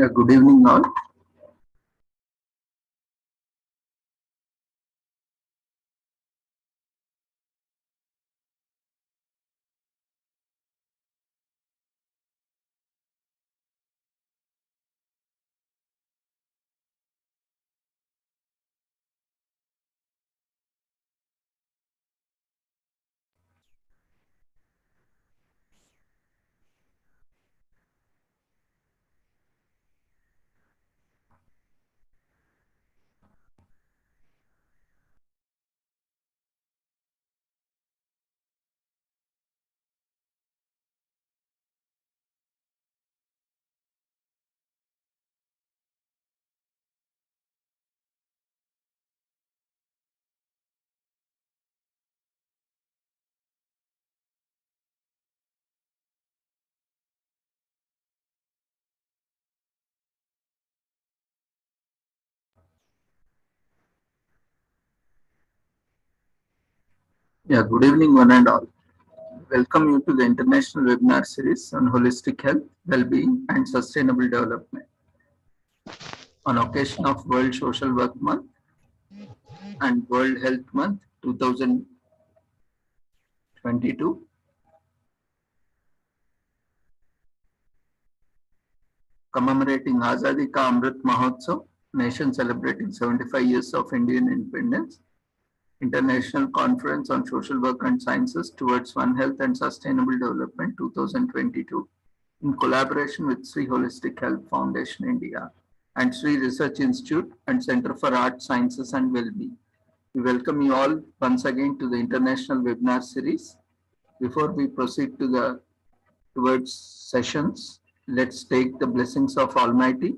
Yeah, good evening all. Yeah, good evening one and all. Welcome you to the international webinar series on holistic health, well-being and sustainable development. On occasion of World Social Work Month and World Health Month 2022, commemorating Azadi Ka Amrit Mahotsav, nation celebrating 75 years of Indian independence, International Conference on Social Work and Sciences towards One Health and Sustainable Development 2022, in collaboration with Sri Holistic Health Foundation India and Sri Research Institute and Center for Art, Sciences and Wellbeing. We welcome you all once again to the international webinar series. Before we proceed towards sessions, let's take the blessings of Almighty.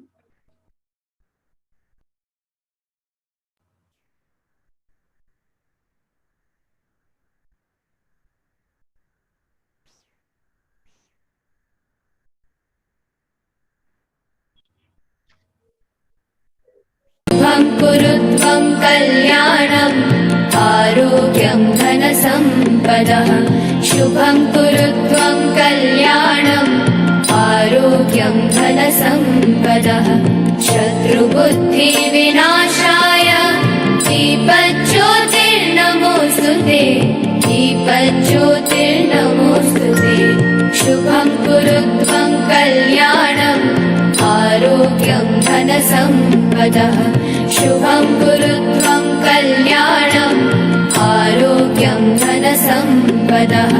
कुरुत्वं कल्याणम् आरोग्यं धनसम्पदः शुभं कुरुत्वं कल्याणम् आरोग्यं धनसम्पदः शत्रुबुद्धिविनाशाय दीपज्योतिर्नमोऽस्तुते दीपज्योतिर्नमोऽस्तुते शुभं कुरुत्वं कल्याणम् आरोग्यं धनसम्पदः शुभं कुरुत्वं कल्याणम् आरोग्यं धनसम्पदः.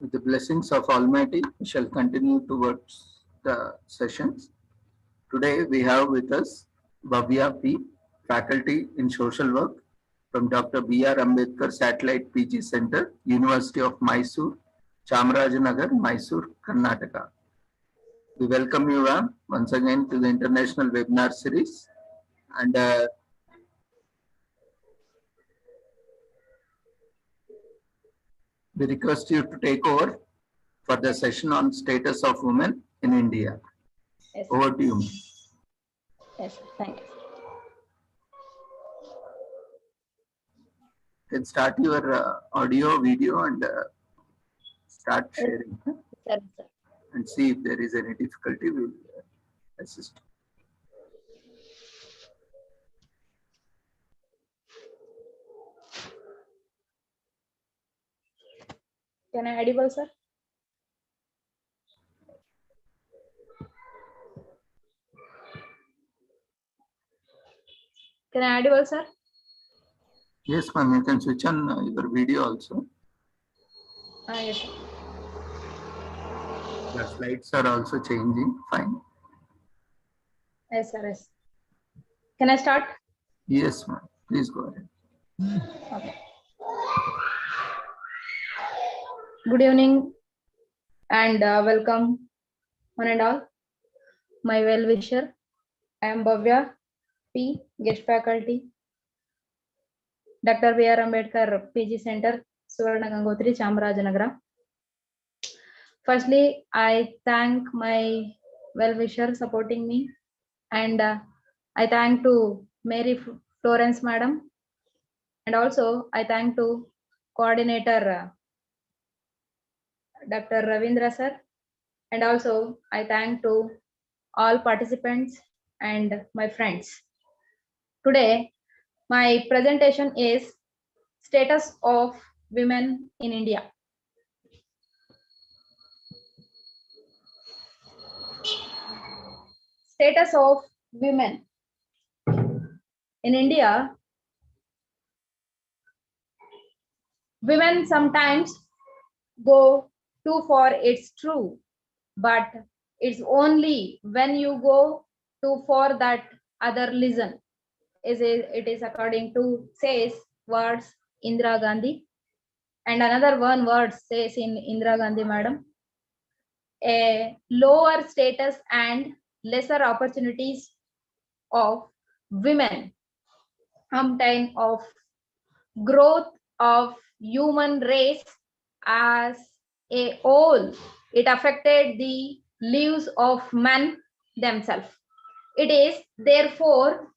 With the blessings of Almighty, we shall continue towards the sessions. Today we have with us Bhavya P, faculty in social work from Dr. B.R. Ambedkar Satellite PG Center, University of Mysore, Chamarajanagar, Mysore, Karnataka. We welcome you once again to the international webinar series, and we request you to take over for the session on status of women in India. Yes. Over to you. Yes, thank you. You can start your audio, video, and start sharing. Sir. And see if there is any difficulty, we will assist. Can I audible, sir? Can I audible, sir? Yes, ma'am. You can switch on your video also. Yes, sir. The slides are also changing. Fine. Yes, sir. Yes. Can I start? Yes, ma'am. Please go ahead. Okay. Good evening and welcome one and all. My well-wisher, I am Bhavya P, guest faculty, Dr. B.R. Ambedkar PG Center, Suvarna Gangotri, Chamarajanagar. Firstly, I thank my well-wisher supporting me, and I thank to Mary Florence Madam, and also I thank to coordinator Dr. Ravindra sir, and also I thank to all participants and my friends. Today, my presentation is Status of Women in India. Status of women in India. Women sometimes go too far, it's true, but it's only when you go too far that other listen. It is according to says words Indira Gandhi, and another one word says in Indira Gandhi madam, a lower status and lesser opportunities of women, sometime of growth of human race as a whole. It affected the lives of men themselves. It is therefore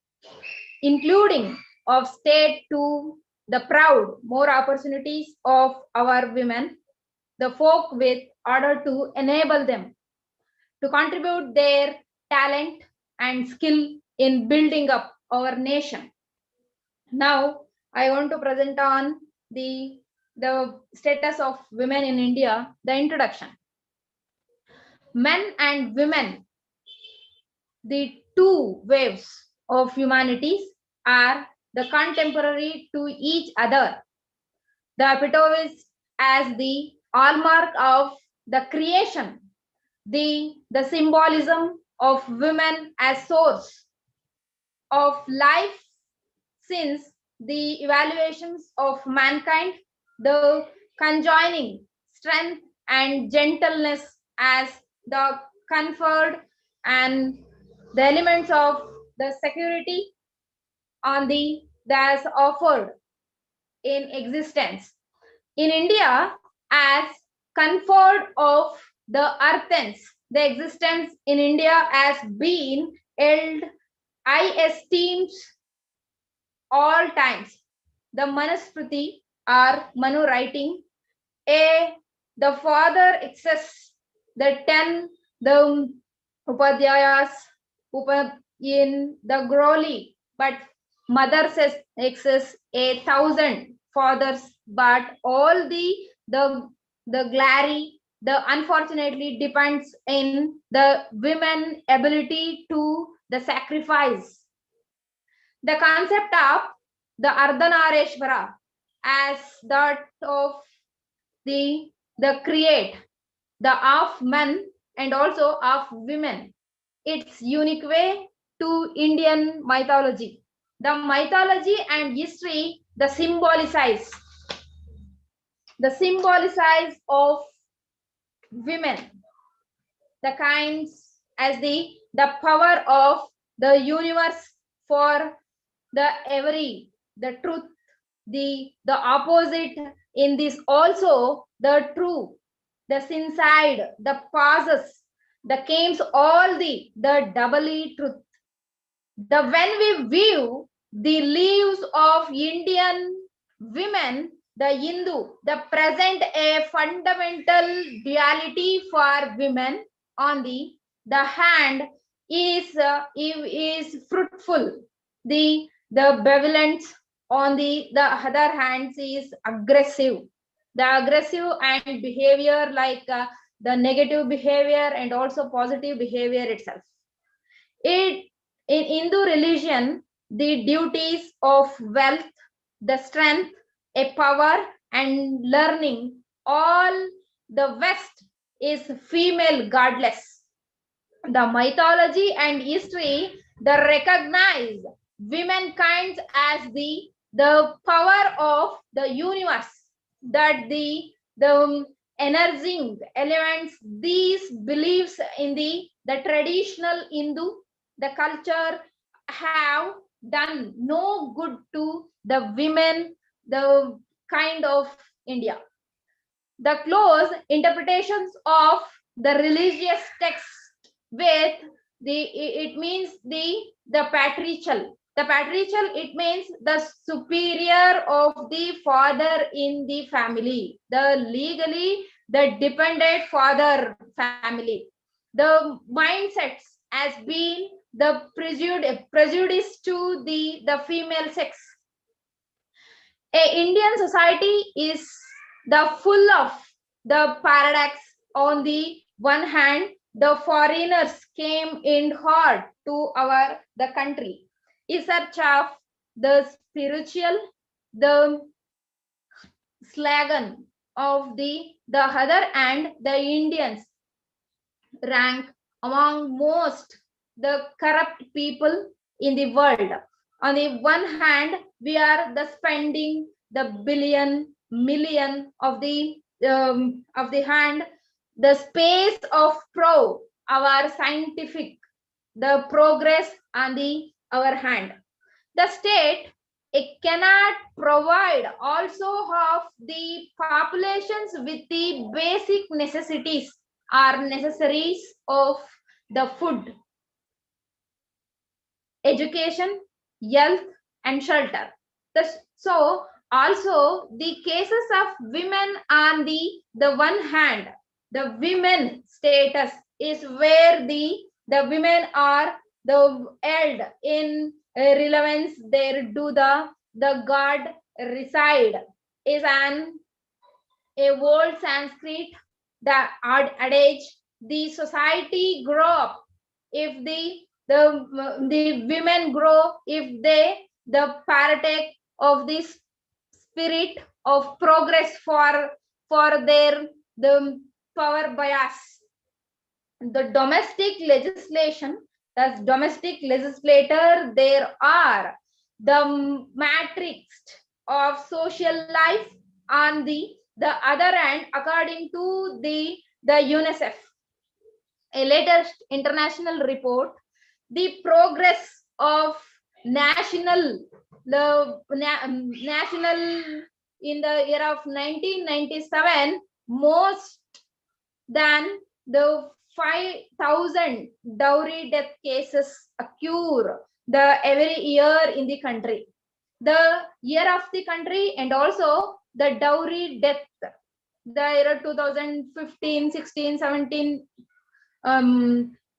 including of state to the proud more opportunities of our women, the folk with order to enable them to contribute their talent and skill in building up our nation. Now I want to present on the status of women in India, the introduction. Men and women, the two waves of humanities, are the contemporary to each other. The epitome as the hallmark of the creation, the symbolism of women as source of life since the evaluations of mankind, the conjoining strength and gentleness as the conferred and the elements of the security on the that's offered in existence in India as conferred of the earthens. The existence in India has been held high esteems all times. The Manusmriti or Manu writing, the father excess, the 10, the Upadhyayas, in the Groli, but mother says excess 1,000 fathers, but all the glory, the unfortunately depends in the women ability to the sacrifice. The concept of the Ardhanareshwara as that of the create, the of men and also of women. Its unique way to Indian mythology. The mythology and history, the symbolize of women, the kinds as the power of the universe for the every, the truth, the opposite in this also the true, the sincide, the pauses, the comes all the doubly truth. The when we view the lives of Indian women, the Hindu, the present a fundamental duality for women on the hand is fruitful, the benevolent on the other hand is aggressive, the aggressive and behavior like the negative behavior and also positive behavior itself. It in Hindu religion, the duties of wealth, the strength, a power and learning, all the West is female godless. The mythology and history, the recognize womankind as the power of the universe, that the energizing elements, these beliefs in the traditional Hindu, the culture have done no good to the women, the kind of India. The close interpretations of the religious text with it means the patriarchal. The patriarchal, it means the superior of the father in the family, the legally the dependent father family. The mindsets has been the prejudice to the female sex. A Indian society is the full of the paradox. On the one hand, the foreigners came in hard to the country in search of the spiritual, the slogan of the other, and the Indians rank among most the corrupt people in the world. On the one hand, we are the spending the billion million of the hand, the space of our scientific the progress on the our hand. The state, it cannot provide also of the populations with the basic necessities or necessaries of the food, education, health, and shelter. So also the cases of women on the one hand, the women status is where the women are the held in relevance there do the god reside is a old Sanskrit the adage, the society grow up if the women grow if they the partake of this spirit of progress for their the power bias. The domestic legislation, as domestic legislator, there are the matrix of social life on the other hand, according to the UNICEF, a latest international report, the progress of national national in the year of 1997, most than the 5,000 dowry death cases occur every year in the country. The year of the country and also the dowry death, the year 2015, 16, 17,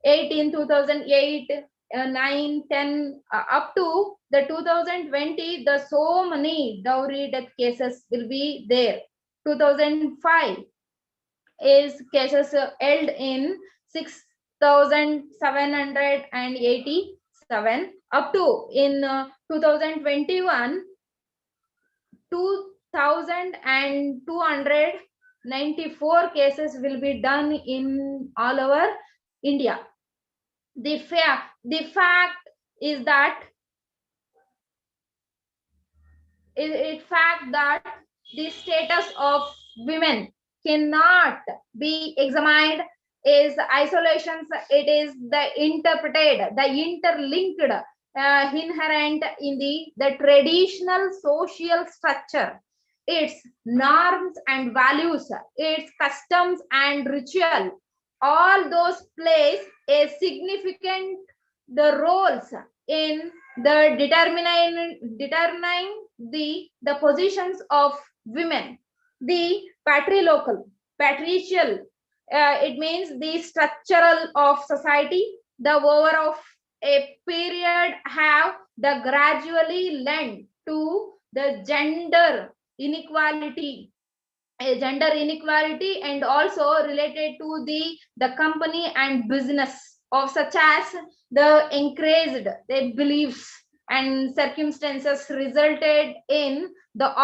18, 2008, 9, 10, up to the 2020, the so many dowry death cases will be there. 2005 is cases held in 6,787 up to in 2021 2,294 cases will be done in all over India. The fact is that the status of women cannot be examined is isolations. It is the interpreted, the interlinked, inherent in the traditional social structure, its norms and values, its customs and ritual. All those plays a significant the roles in the determining the positions of women. The patriarchal, it means the structural of society, the over of a period have the gradually led to the gender inequality, and also related to the company and business of such as the increased their beliefs and circumstances resulted in the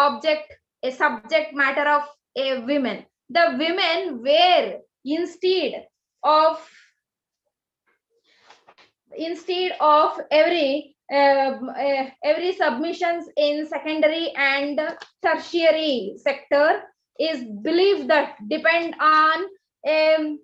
a subject matter of a women. The women were instead of every submissions in secondary and tertiary sector is believed that depend on the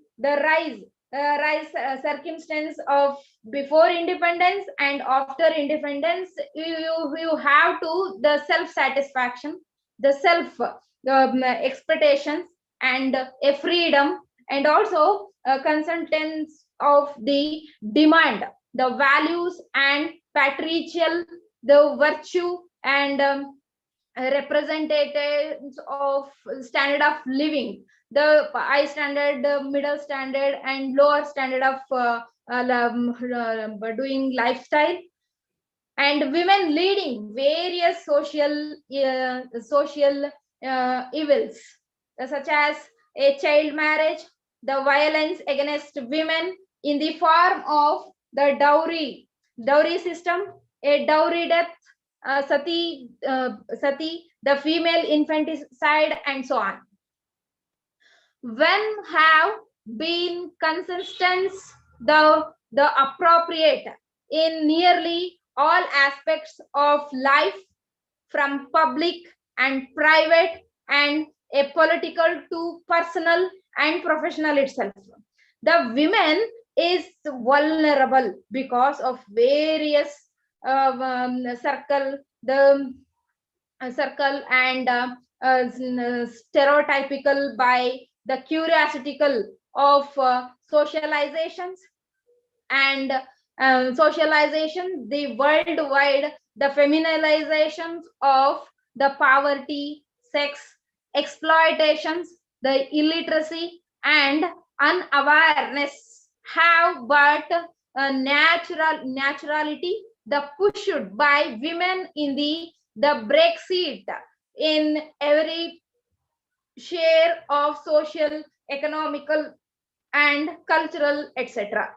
rise circumstance of before independence and after independence. You have to the self satisfaction, the self expectations, and a freedom, and also consultants of the demand, the values and patriarchal the virtue and representatives of standard of living, the high standard, the middle standard, and lower standard of doing lifestyle, and women leading various social evils, such as a child marriage, the violence against women in the form of the dowry system, a dowry death, sati, the female infanticide, and so on. When have been consistent, the appropriate in nearly all aspects of life, from public and private and a political to personal and professional itself. The women is vulnerable because of various circle and stereotypical by the curiositical of socializations and socialization, the worldwide, the femininizations of the poverty, sex, exploitations, the illiteracy, and unawareness have but naturality, the pushed by women in the Brexit in every share of social, economical, and cultural, etc.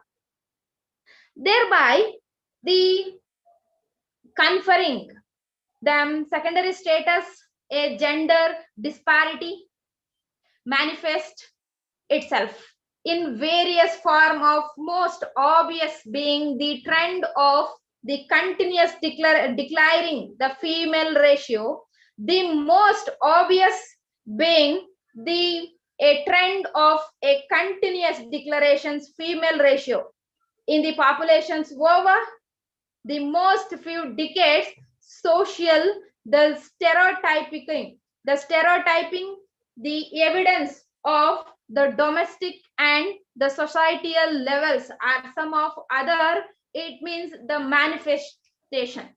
Thereby, the conferring them secondary status, a gender disparity manifest itself in various form, of most obvious being the trend of the continuous declining the female ratio, the most obvious being a trend of a continuous declarations female ratio in the populations over the most few decades. Social, the stereotyping, the evidence of the domestic and the societal levels are some of other, it means the manifestation.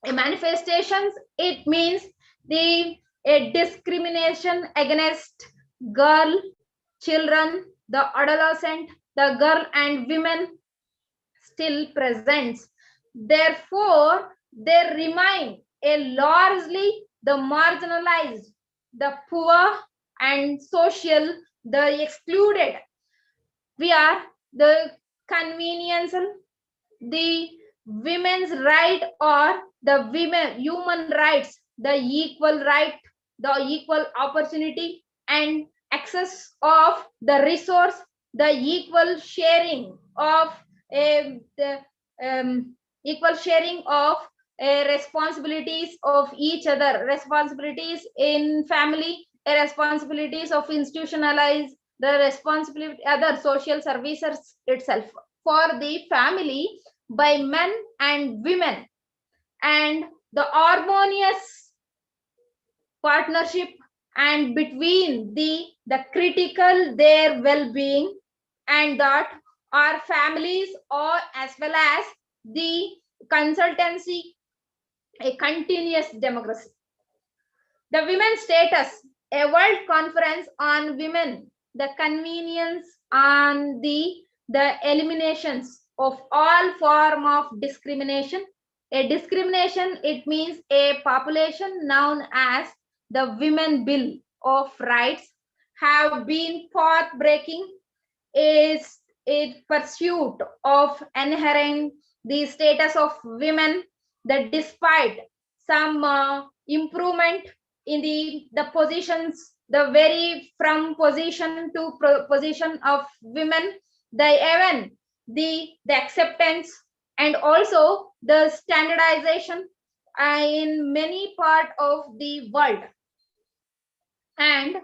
A manifestations, it means a discrimination against girl, children, the adolescent, the girl and women still presents. Therefore, they remain a largely the marginalized, the poor, and social, the excluded. We are the convenience, the women's right, or the women human rights, the equal right, the equal opportunity and access of the resource, the equal sharing of the equal sharing of responsibilities of each other, responsibilities in family, responsibilities of institutionalized, the responsibility other social services itself for the family by men and women, and the harmonious partnership and between the critical their well-being, and that our families, or as well as the consultancy, a continuous democracy. The women's status, a world conference on women, the convenience on the eliminations of all form of discrimination. A discrimination, it means a population known as the Women Bill of Rights have been path-breaking, is a pursuit of inherent the status of women, that despite some improvement in the positions, the very from position to position of women, the even the acceptance and also the standardization in many part of the world, and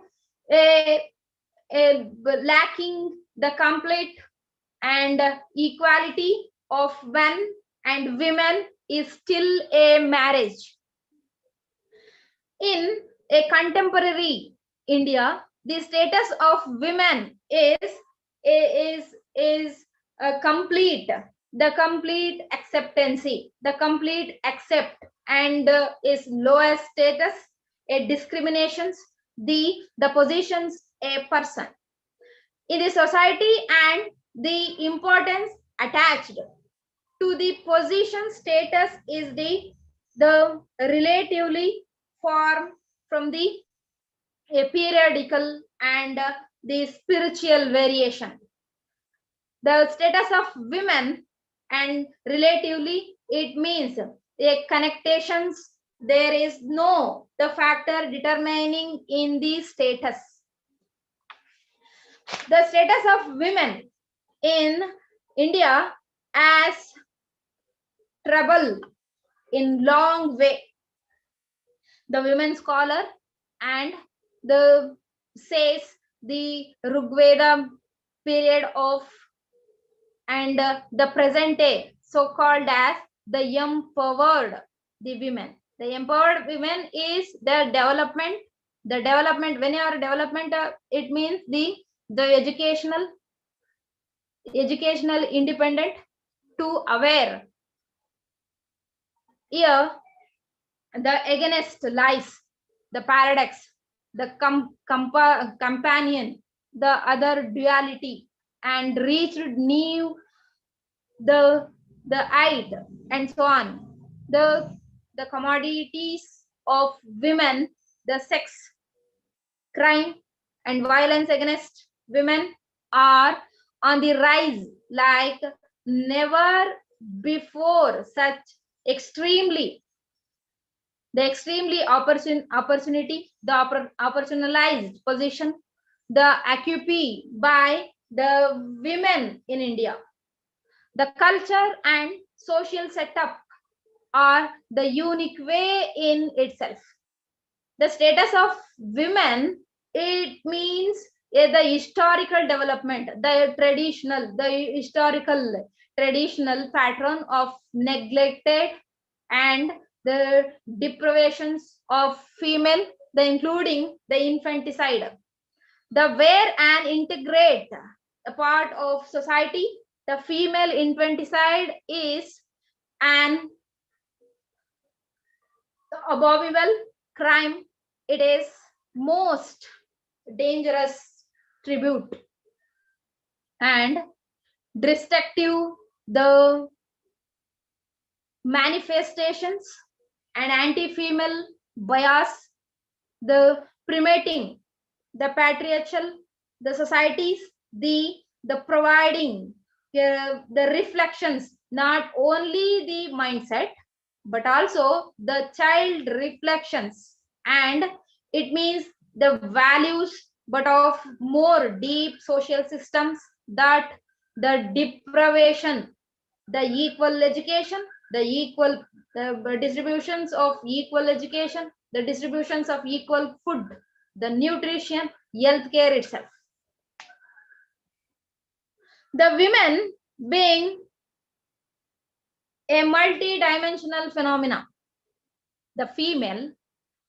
lacking the complete and equality of men and women is still a marriage. In a contemporary India, the status of women is a complete, the complete acceptancy, the complete accept and is lowest status, a discriminations the positions a person in the society and the importance attached to the position status is the relatively form from the a periodical and the spiritual variation. The status of women and relatively it means a connectations. There is no the factor determining in the status. The status of women in India as trouble in long way. The women scholar and the says the Rigveda period of and the present day so called as the empowered the women. The empowered women is the development when you are development it means the educational independent to aware. Here the against lies, the paradox, the companion, the other duality, and reached new the height, and so on. The commodities of women, the sex, crime, and violence against women are on the rise like never before. Such extremely opportunity, the opportunized position, the occupy by the women in India, the culture and social setup are the unique way in itself. The status of women, it means the historical development, the historical traditional pattern of neglected and the deprivations of female, the including the infanticide, the where and integrate a part of society. The female infanticide is an abominable crime. It is most dangerous tribute and destructive the manifestations and anti-female bias, the primating the patriarchal the societies, the providing the reflections, not only the mindset but also the child reflections, and it means the values but of more deep social systems, that the deprivation, the equal education, the equal distributions of equal education, the distributions of equal food, the nutrition, healthcare itself. The women being a multi-dimensional phenomena, the female,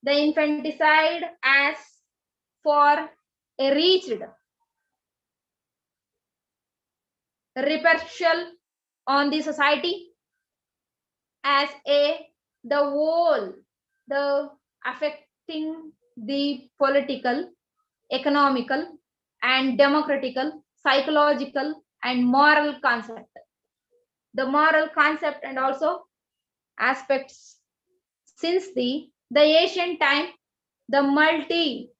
the infanticide as for a reached repercussion on the society as a the whole, the affecting the political, economical, and democratical, psychological, and moral concept. The moral concept and also aspects since the ancient time, the multi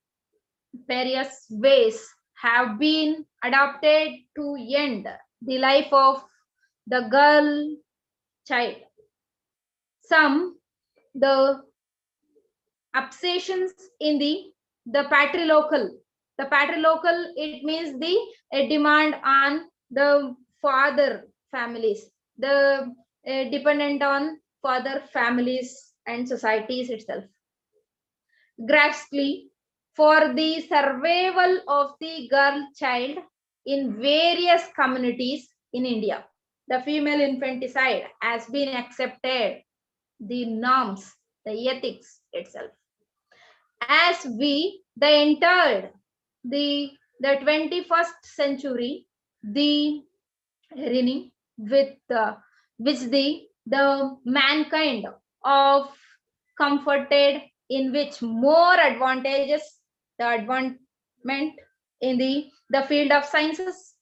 various ways have been adopted to end the life of the girl child. Some the obsessions in the patrilocal. The patrilocal, it means the a demand on the father families, the dependent on father families and societies itself. Graphically, for the survival of the girl child in various communities in India, the female infanticide has been accepted, the norms, the ethics itself. As we entered the 21st century, the with which the mankind of comforted, in which more advantages, the advancement in the field of sciences,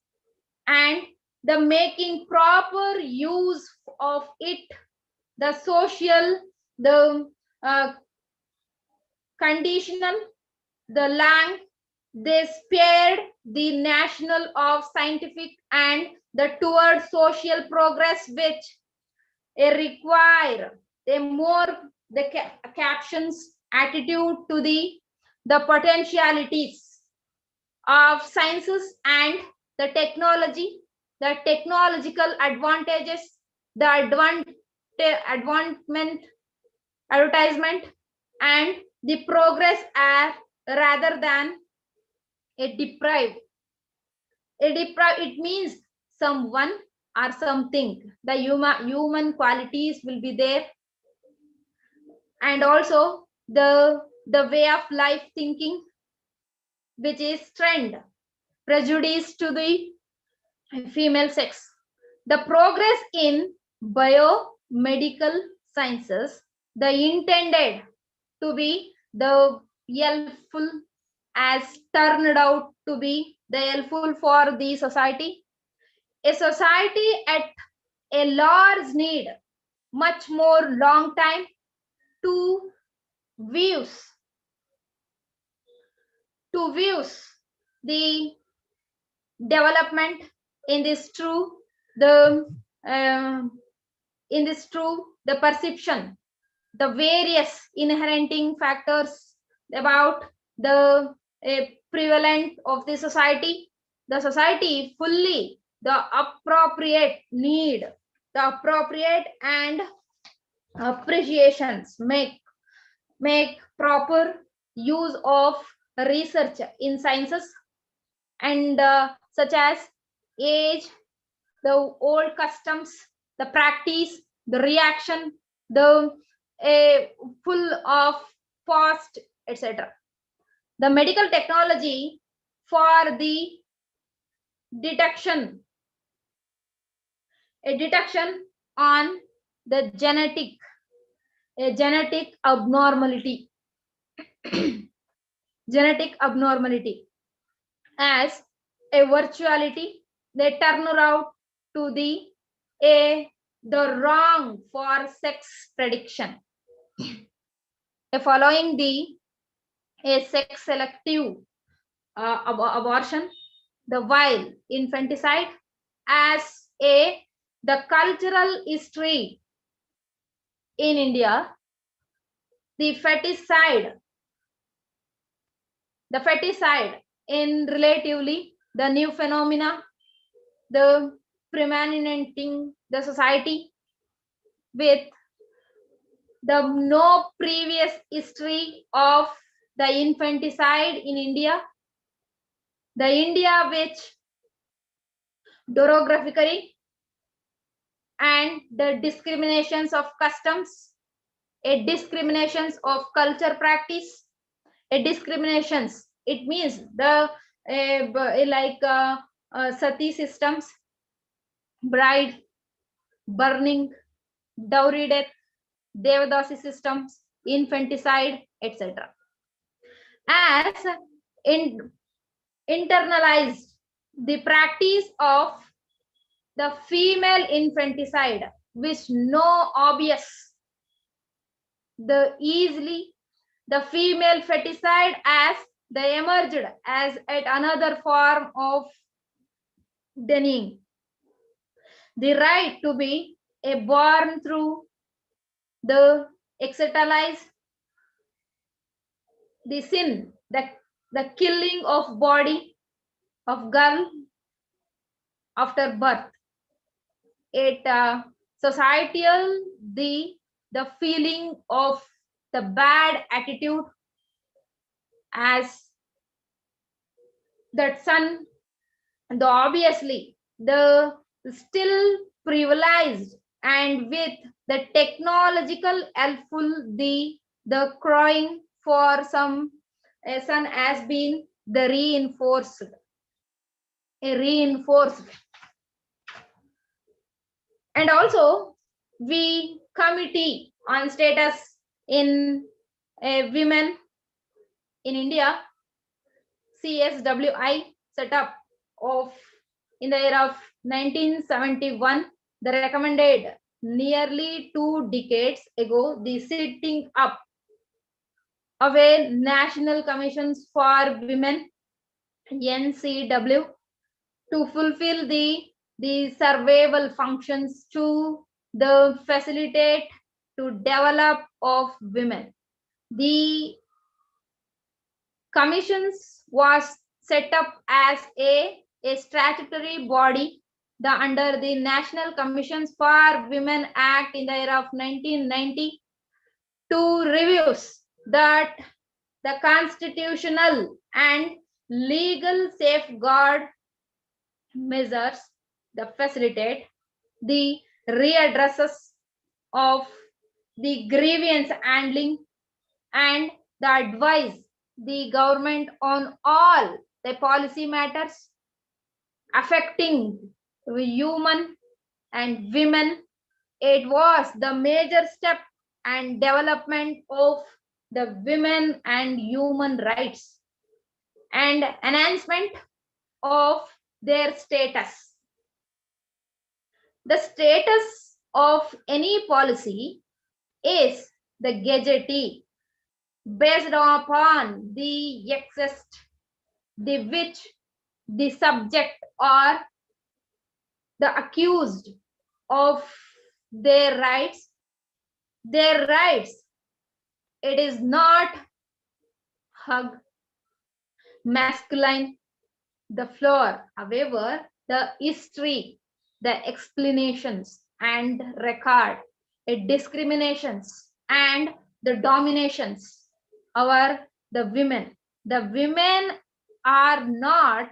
and the making proper use of it, the social, the conditional, the lang, they spared the national of scientific and the toward social progress, which require a more the captions attitude to the potentialities of sciences and the technology, the technological advantages, the advancement, advertisement, and the progress are rather than a deprive. It means someone or something. The human qualities will be there, and also the way of life thinking, which is trend, prejudice to the female sex. The progress in biomedical sciences, the intended to be the helpful as turned out to be the helpful for the society. A society at a large need much more long time to views the development in this true the in this true the perception, the various inheriting factors about the prevalent of the society fully the appropriate need, the appropriate and appreciations, make proper use of research in sciences, and such as age, the old customs, the practice, the reaction, the full of past, etc. The medical technology for the detection on the genetic abnormality genetic abnormality as a virtuality, they turn around to the wrong for sex prediction, following a sex selective abortion, the while infanticide as the cultural history in India, the feticide in relatively the new phenomena, the predominating the society with the no previous history of the infanticide in India, the India which derogatorily and the discriminations of customs, a discriminations of culture practice, a discriminations, it means the sati systems, bride burning, dowry death, devadasi systems, infanticide, etc. As internalized the practice of the female infanticide, which no obvious the easily the female feticide as they emerged as at another form of denying the right to be a born through the externalize the sin, the killing of body of girl after birth. It societal the feeling of the bad attitude as that son, the obviously the still privileged and with the technological helpful the crying for some son has been the reinforced and also we committee on status in women in India, CSWI set up of in the year of 1971, the recommended nearly 2 decades ago, the setting up of a National Commissions for Women, NCW, to fulfill the survival functions to the facilitate to develop of women. The commissions was set up as a statutory body under the National Commissions for Women Act in the year of 1990 to reviews that the constitutional and legal safeguard measures that facilitate the readdresses of the grievance handling and the advise the government on all the policy matters affecting human and women. It was the major step and development of the women and human rights and enhancement of their status. The status of any policy is the gazetteee based upon the exist the which the subject or the accused of their rights. It is not hug masculine the floor. However, the history, the explanations and record, discriminations and the dominations over the women. The women are not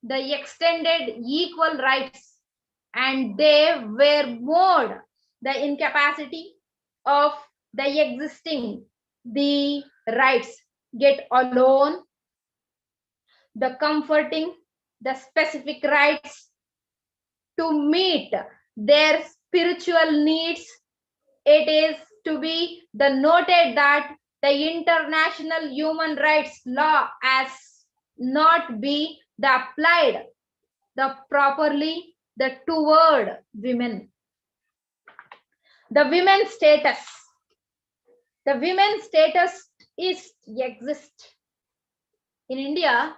the extended equal rights, and they were more the incapacity of the existing the rights get alone the comforting the specific rights to meet their spiritual needs. It is to be the noted that the international human rights law has not be the applied the properly the toward women. The women's status. The women's status is exist in India.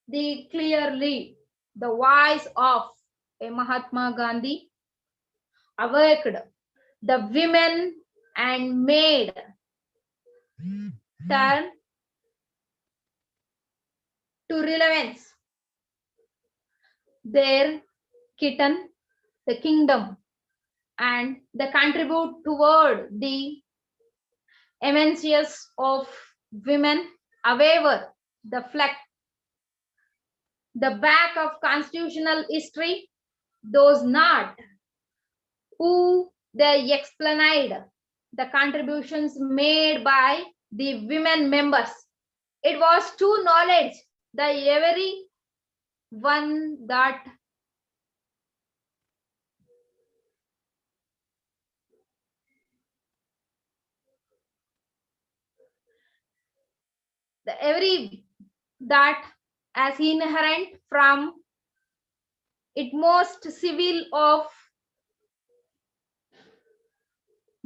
The clearly the voice of a Mahatma Gandhi awakened the women and made turn to relevance their kitten, the kingdom, and they contribute toward the emancipation of women. However, the flag, the back of constitutional history, those not who they explained the contributions made by the women members. It was to knowledge the every one that the every that as inherent from it most civil of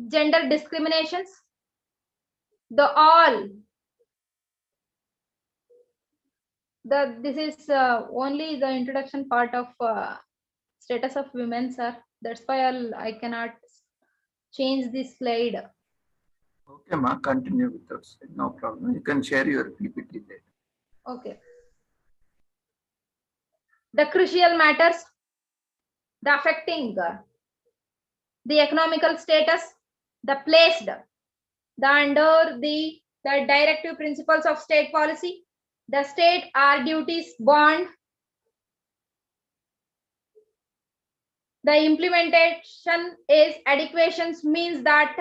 gender discriminations, the all the this is only the introduction part of status of women, sir. That's why I cannot change this slide. Okay, ma, continue with us. No problem. You can share your PPT later. Okay. The crucial matters, the affecting the economical status, the placed the under the directive principles of state policy, the state are duties bond, the implementation is adequations means that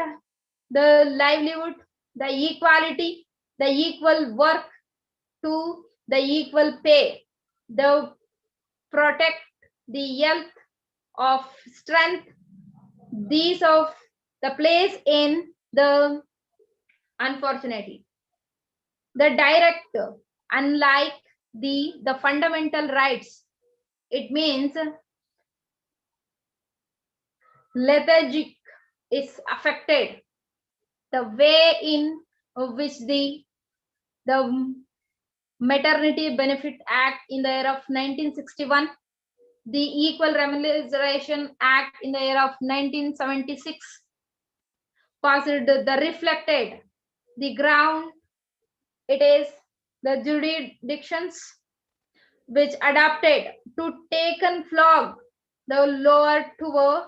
the livelihood, the equality, the equal work to the equal pay, the protect the health of strength, these of the place in the unfortunately. The direct, unlike the fundamental rights, it means lethargic is affected. The way in which the Maternity Benefit Act in the year of 1961, the Equal Remuneration Act in the year of 1976 passed the reflected the ground. It is the jurisdictions which adapted to take and flog the lower to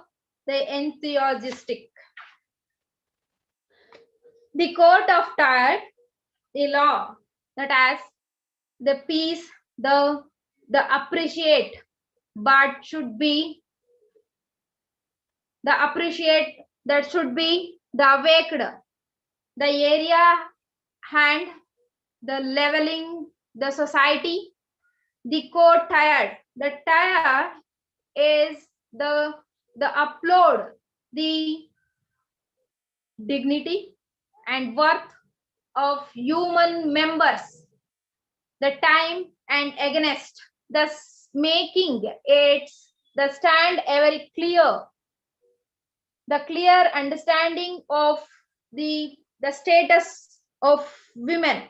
the enthusiastic. The court of tired the law that has the peace, the appreciate, but should be the appreciate that should be the awaked, the area hand, the leveling the society, the court tired. The tired is the upload the dignity and worth of human members, the time and against, thus making it the stand very clear, the clear understanding of the status of women.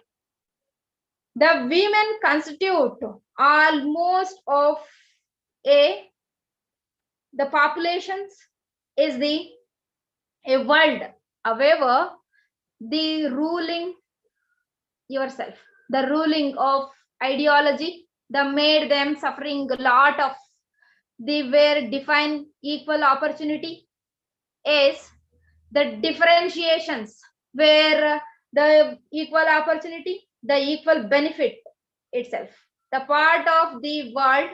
The women constitute almost of the populations is a world. However, the ruling yourself, the ruling of ideology, the made them suffering a lot of the where define equal opportunity is the differentiations where the equal opportunity, the equal benefit itself. The part of the world,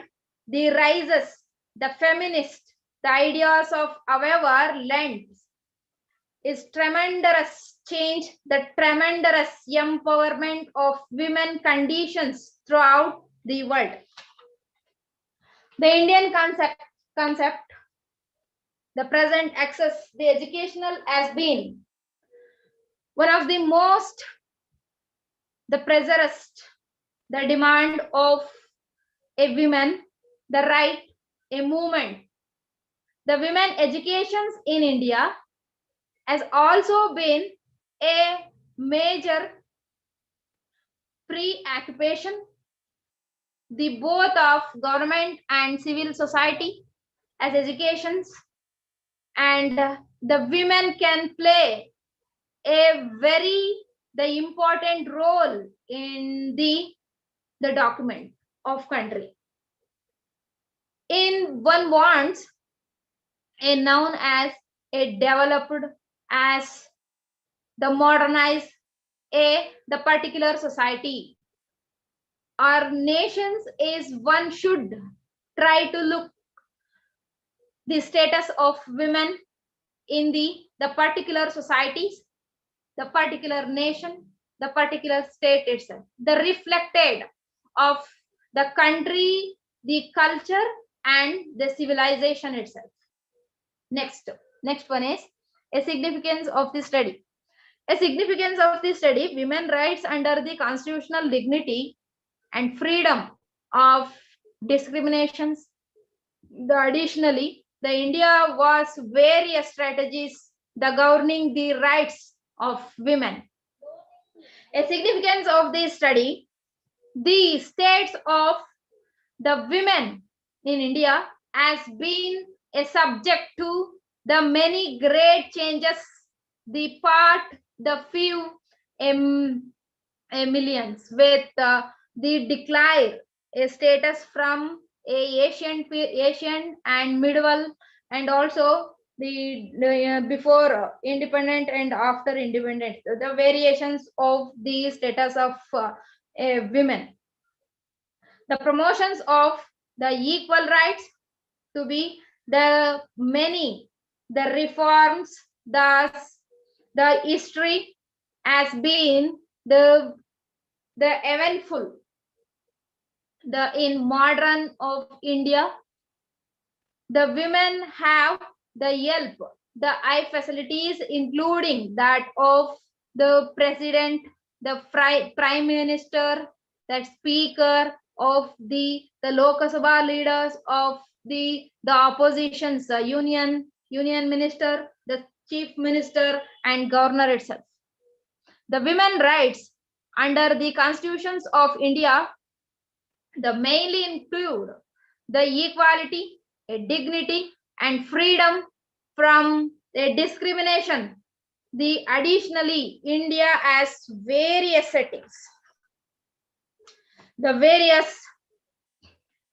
the rises, the feminist, the ideas of however lends is tremendous change, the tremendous empowerment of women conditions throughout the world. The Indian concept, the present access, the educational has been one of the most, the pressurist, the demand of a woman, the right, a movement. The women educations in India has also been a major preoccupation, the both of government and civil society as educations, and the women can play a very the important role in the document of country. In one wants a known as a developed as the modernized the particular society or nations is one should try to look the status of women in the particular societies, the particular nation, the particular state itself, the reflected of the country, the culture and the civilization itself. Next one is a significance of the study. A significance of the study, women rights under the constitutional dignity and freedom of discriminations. Additionally, the India was various strategies the governing the rights of women. A significance of this study, the states of the women in India has been a subject to the many great changes, the part, the few millions with the decline a status from a ancient and medieval and also the before independent and after independent, the variations of the status of women, the promotions of the equal rights to be the many, the reforms, thus the history has been the eventful, the in modern of India, the women have the help, the high facilities including that of the president, the prime minister, that speaker of the Lok Sabha leaders of the oppositions, the union minister, the chief minister, and governor itself. The women rights under the constitutions of India, the mainly include the equality, a dignity, and freedom from a discrimination. The additionally, India has various settings, the various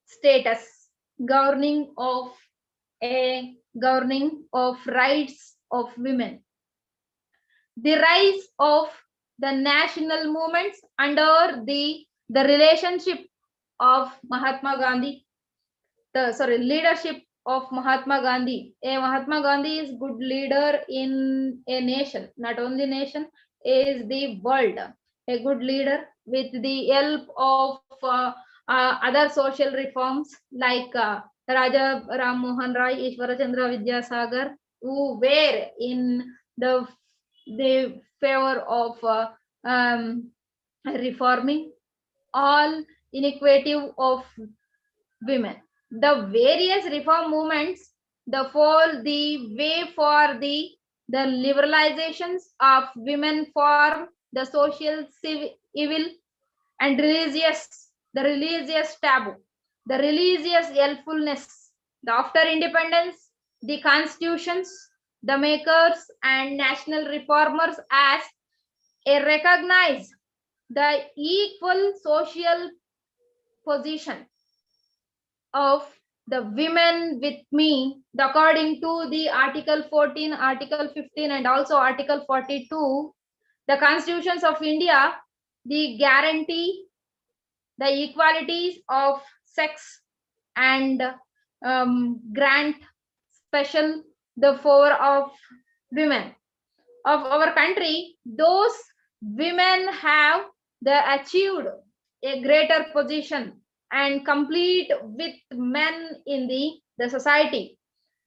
status governing of rights of women, the rise of the national movements under the relationship of Mahatma Gandhi, leadership of Mahatma Gandhi. Mahatma Gandhi is good leader in a nation, not only nation, is the world. A good leader with the help of other social reforms like Raja Ram Mohan Rai, Ishwara Chandra Vidyasagar, who were in the favor of reforming all inequality of women. The various reform movements, the fall the way for the liberalizations of women form the social evil and the religious taboo, the religious helpfulness. The after independence, the constitutions, the makers and national reformers as a recognize the equal social position of the women with me, according to the Article 14, Article 15, and also Article 42, the constitutions of India, the guarantee the equalities of sex and grant special the favor of women of our country. Those women have achieved a greater position and complete with men in the society.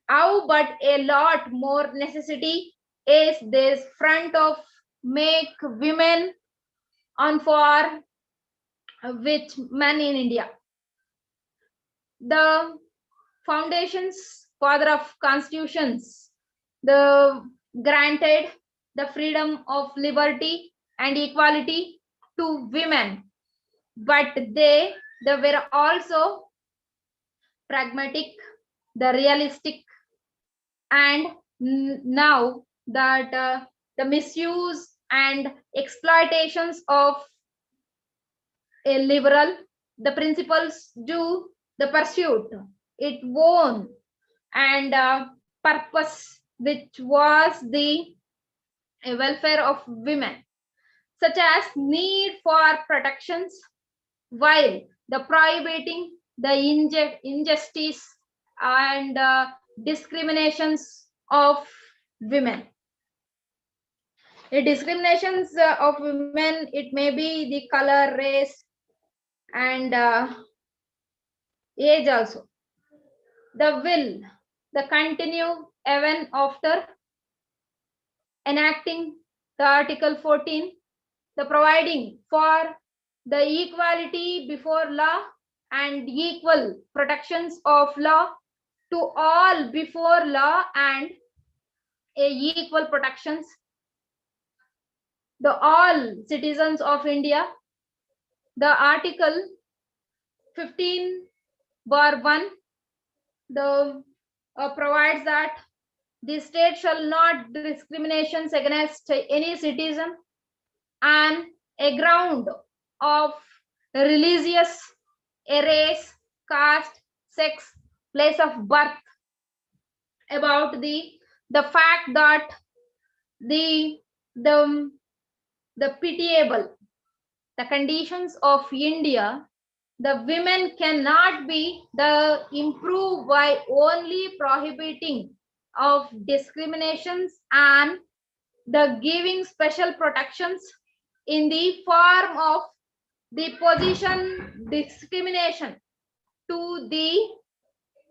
How but a lot more necessity is this front of make women on for with men in India. The foundations, father of constitutions, the granted the freedom of liberty and equality to women, but they were also pragmatic, the realistic, and now that the misuse and exploitations of a liberal, the principles do the pursuit it won and purpose, which was the welfare of women, such as need for protections, while the prohibiting the injustice and discriminations of women. The discriminations of women, it may be the color, race, and age also. The will, the continue even after enacting the Article 14, the providing for the equality before law and equal protections of law to all before law and equal protections, the all citizens of India. The Article 15/1, the provides that the state shall not discriminations against any citizen on a ground of religious, a race, caste, sex, place of birth. About the fact that the pitiable, the conditions of India, the women cannot be the improved by only prohibiting of discriminations and the giving special protections in the form of the position discrimination to the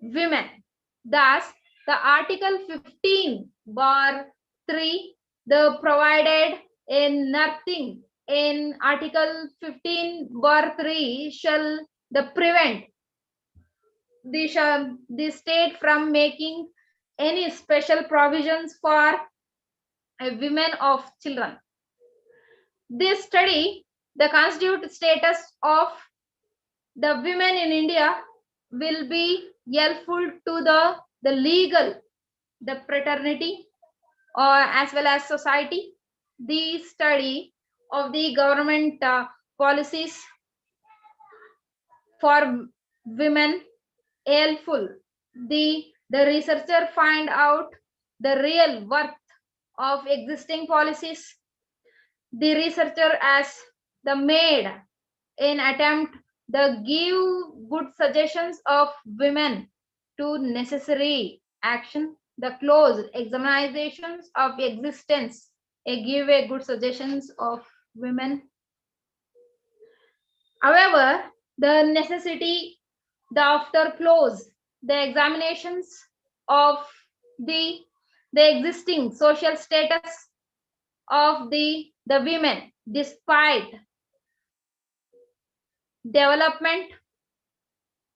women. Thus, the Article 15/3, the provided in nothing in Article 15(3) shall the prevent the state from making any special provisions for women of children. This study, the constitute status of the women in India, will be helpful to the legal, the fraternity, or as well as society. The study of the government policies for women helpful. The researcher find out the real worth of existing policies. The researcher has the made in attempt the give good suggestions of women to necessary action, the close examinations of existence, give a good suggestions of women. However, the necessity, the after close, the examinations of the existing social status of the women, despite development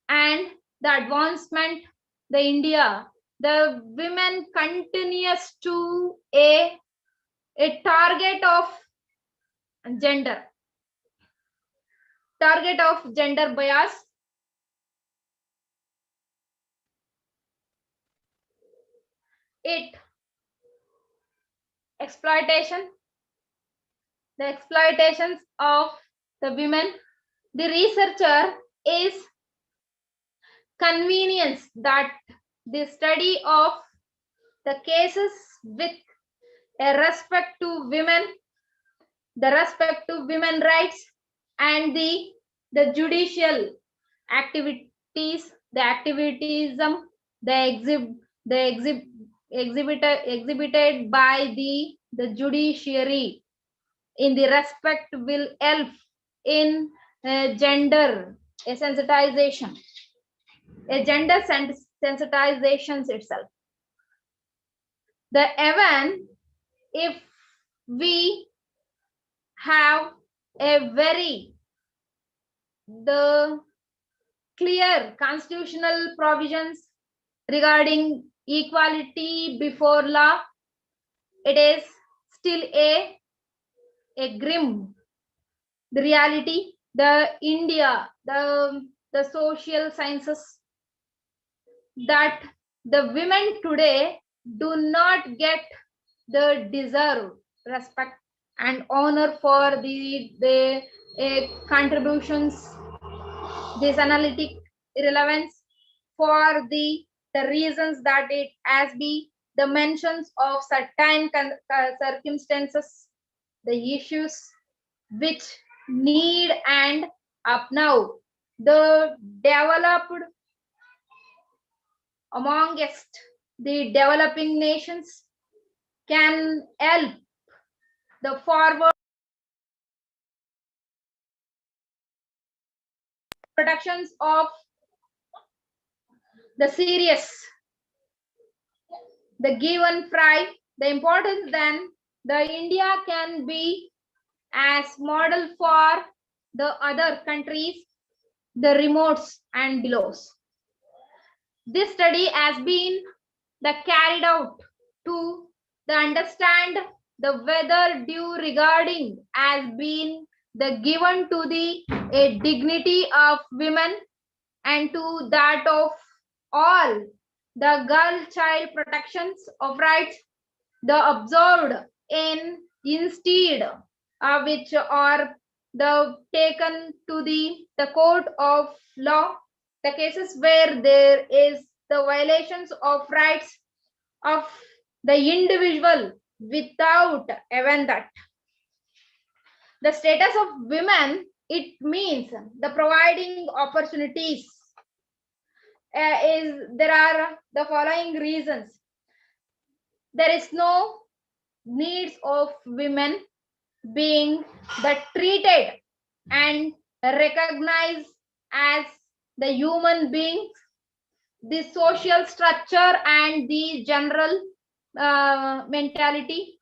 and the advancement, the India, the women continues to a target of gender bias. It exploitation, the exploitations of the women. The researcher is convenience that the study of the cases with a respect to women, the respect to women rights, and the judicial activities, the activism, exhibited by the judiciary in the respect will help in gender sensitization, gender sensitizations itself. Even if we have a very the clear constitutional provisions regarding equality before law, it is still a grim the reality. The India, the social sciences, that the women today do not get the deserved respect and honor for the contributions, this analytic relevance, for the reasons that it has be the mentions of certain circumstances, the issues which need and up now the developed amongst the developing nations can help the forward protections of the serious, the given fry, the importance then the India can be as model for the other countries, the remotes and belows. This study has been carried out to the understand the whether due regarding has been the given to the dignity of women and to that of all the girl child protections of rights, the observed in instead which are the taken to the court of law, the cases where there is the violations of rights of the individual without even that. The status of women, it means the providing opportunities is there are the following reasons. There is no needs of women being treated and recognized as the human beings, the social structure and the general mentality,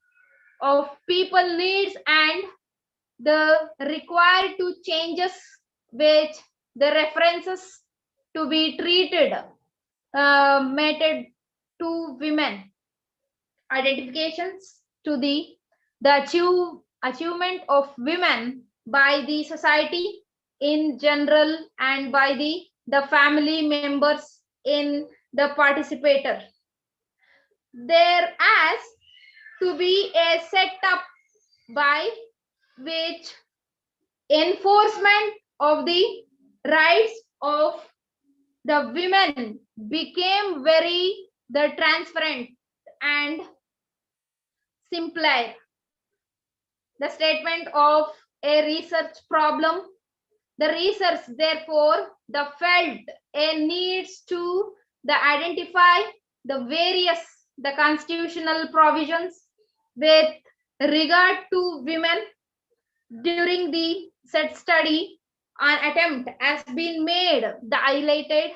of people needs and the required to changes which the references to be treated mated to women identifications to the achievement of women by the society in general and by the family members in the participator. There has to be a setup by which enforcement of the rights of the women became very the transparent and simpler. The statement of a research problem. The research, therefore, the felt a needs to the identify the various the constitutional provisions with regard to women during the said study. An attempt has been made the highlighted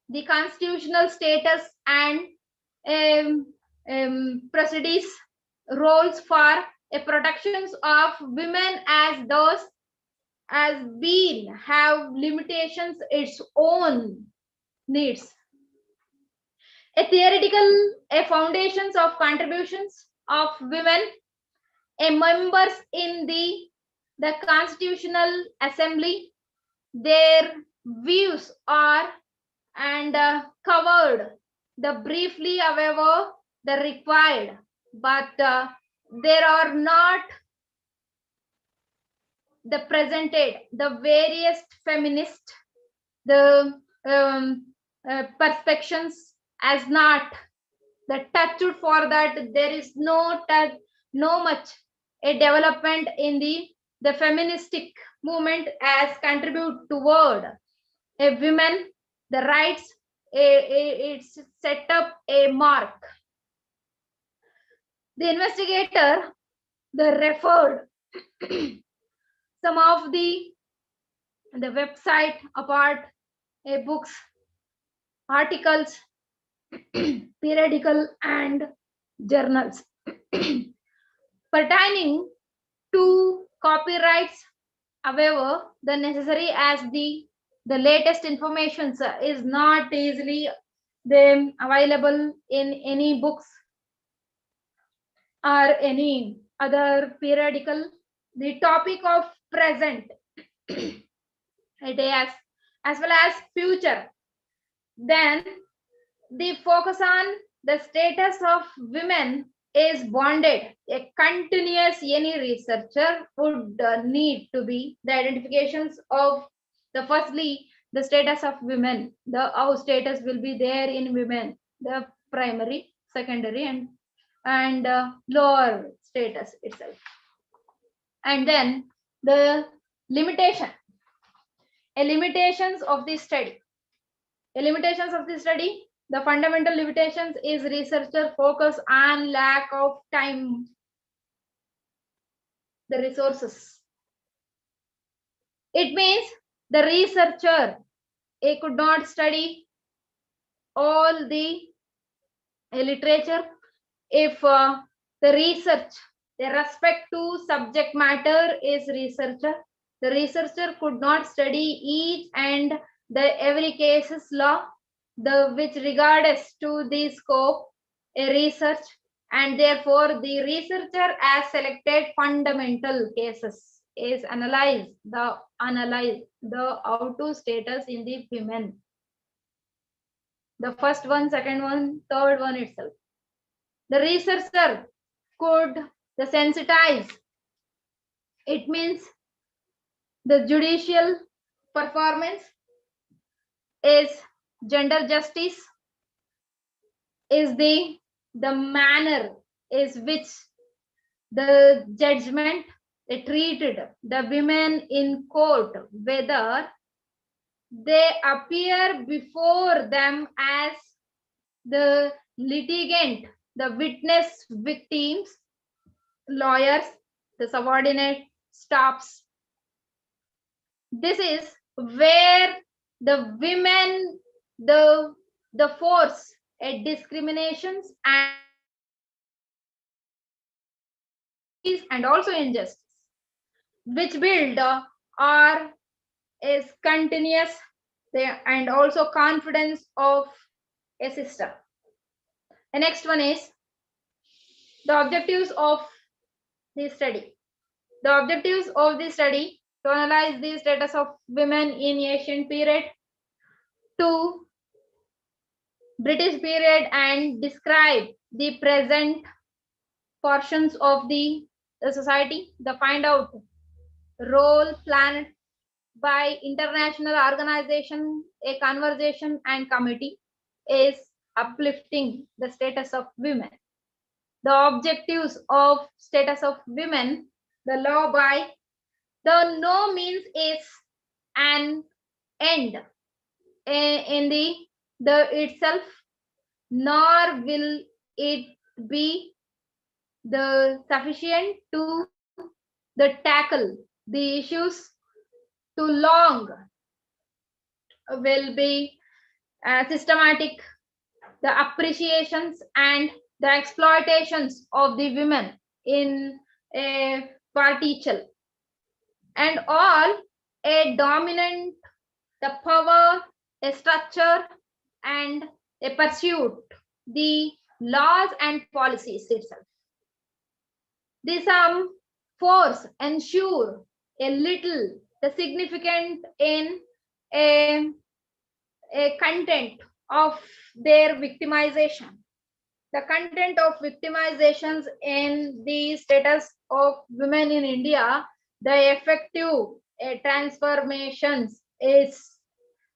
the constitutional status and proceeds roles for a protections of women as those as being have limitations its own needs. A theoretical a foundations of contributions of women a members in the constitutional assembly, their views are and covered the briefly however the required, but there are not the presented the various feminist the perspectives as not the touched for that there is no touch, no much a development in the feministic movement as contribute toward a women the rights it's set up a mark. The investigator the referred some of the website apart books articles periodical and journals pertaining to copyrights. However, the necessary as the latest information is not easily available in any books or any other periodical. The topic of present it is as well as future. Then the focus on the status of women is bonded. A continuous any researcher would need to be the identifications of the firstly the status of women, the how status will be there in women, the primary, secondary, and lower status itself, and then the limitation, limitations of the study. Limitations of the study, the fundamental limitations is researcher focus on lack of time, the resources. It means the researcher could not study all the literature if the research, the respect to subject matter is researcher. The researcher could not study each and the every cases law, the which regards to the scope a research, and therefore the researcher has selected fundamental cases is analyze the how to status in the women. The first one, second one, third one itself. The researcher could the sensitize. It means the judicial performance is gender justice is the manner is which the judgment they treated the women in court, whether they appear before them as the litigant, the witness, victims, lawyers, the subordinate staffs. This is where the women the force discriminations and and also injustice, which build or is continuous and also confidence of a system. The next one is the objectives of the study. The objectives of the study to analyze the status of women in ancient period, to British period, and describe the present portions of the society. The find out role planned by international organization, a conversation and committee is uplifting the status of women. The objectives of status of women, the law by the no means is an end in the itself, nor will it be the sufficient to the tackle the issues too long, will be systematic the appreciations and the exploitations of the women in a partial and all a dominant the power, a structure and a pursuit, the laws and policies itself. The some force ensure a little the significant in a content of their victimization. The content of victimizations in the status of women in India, the effective transformations is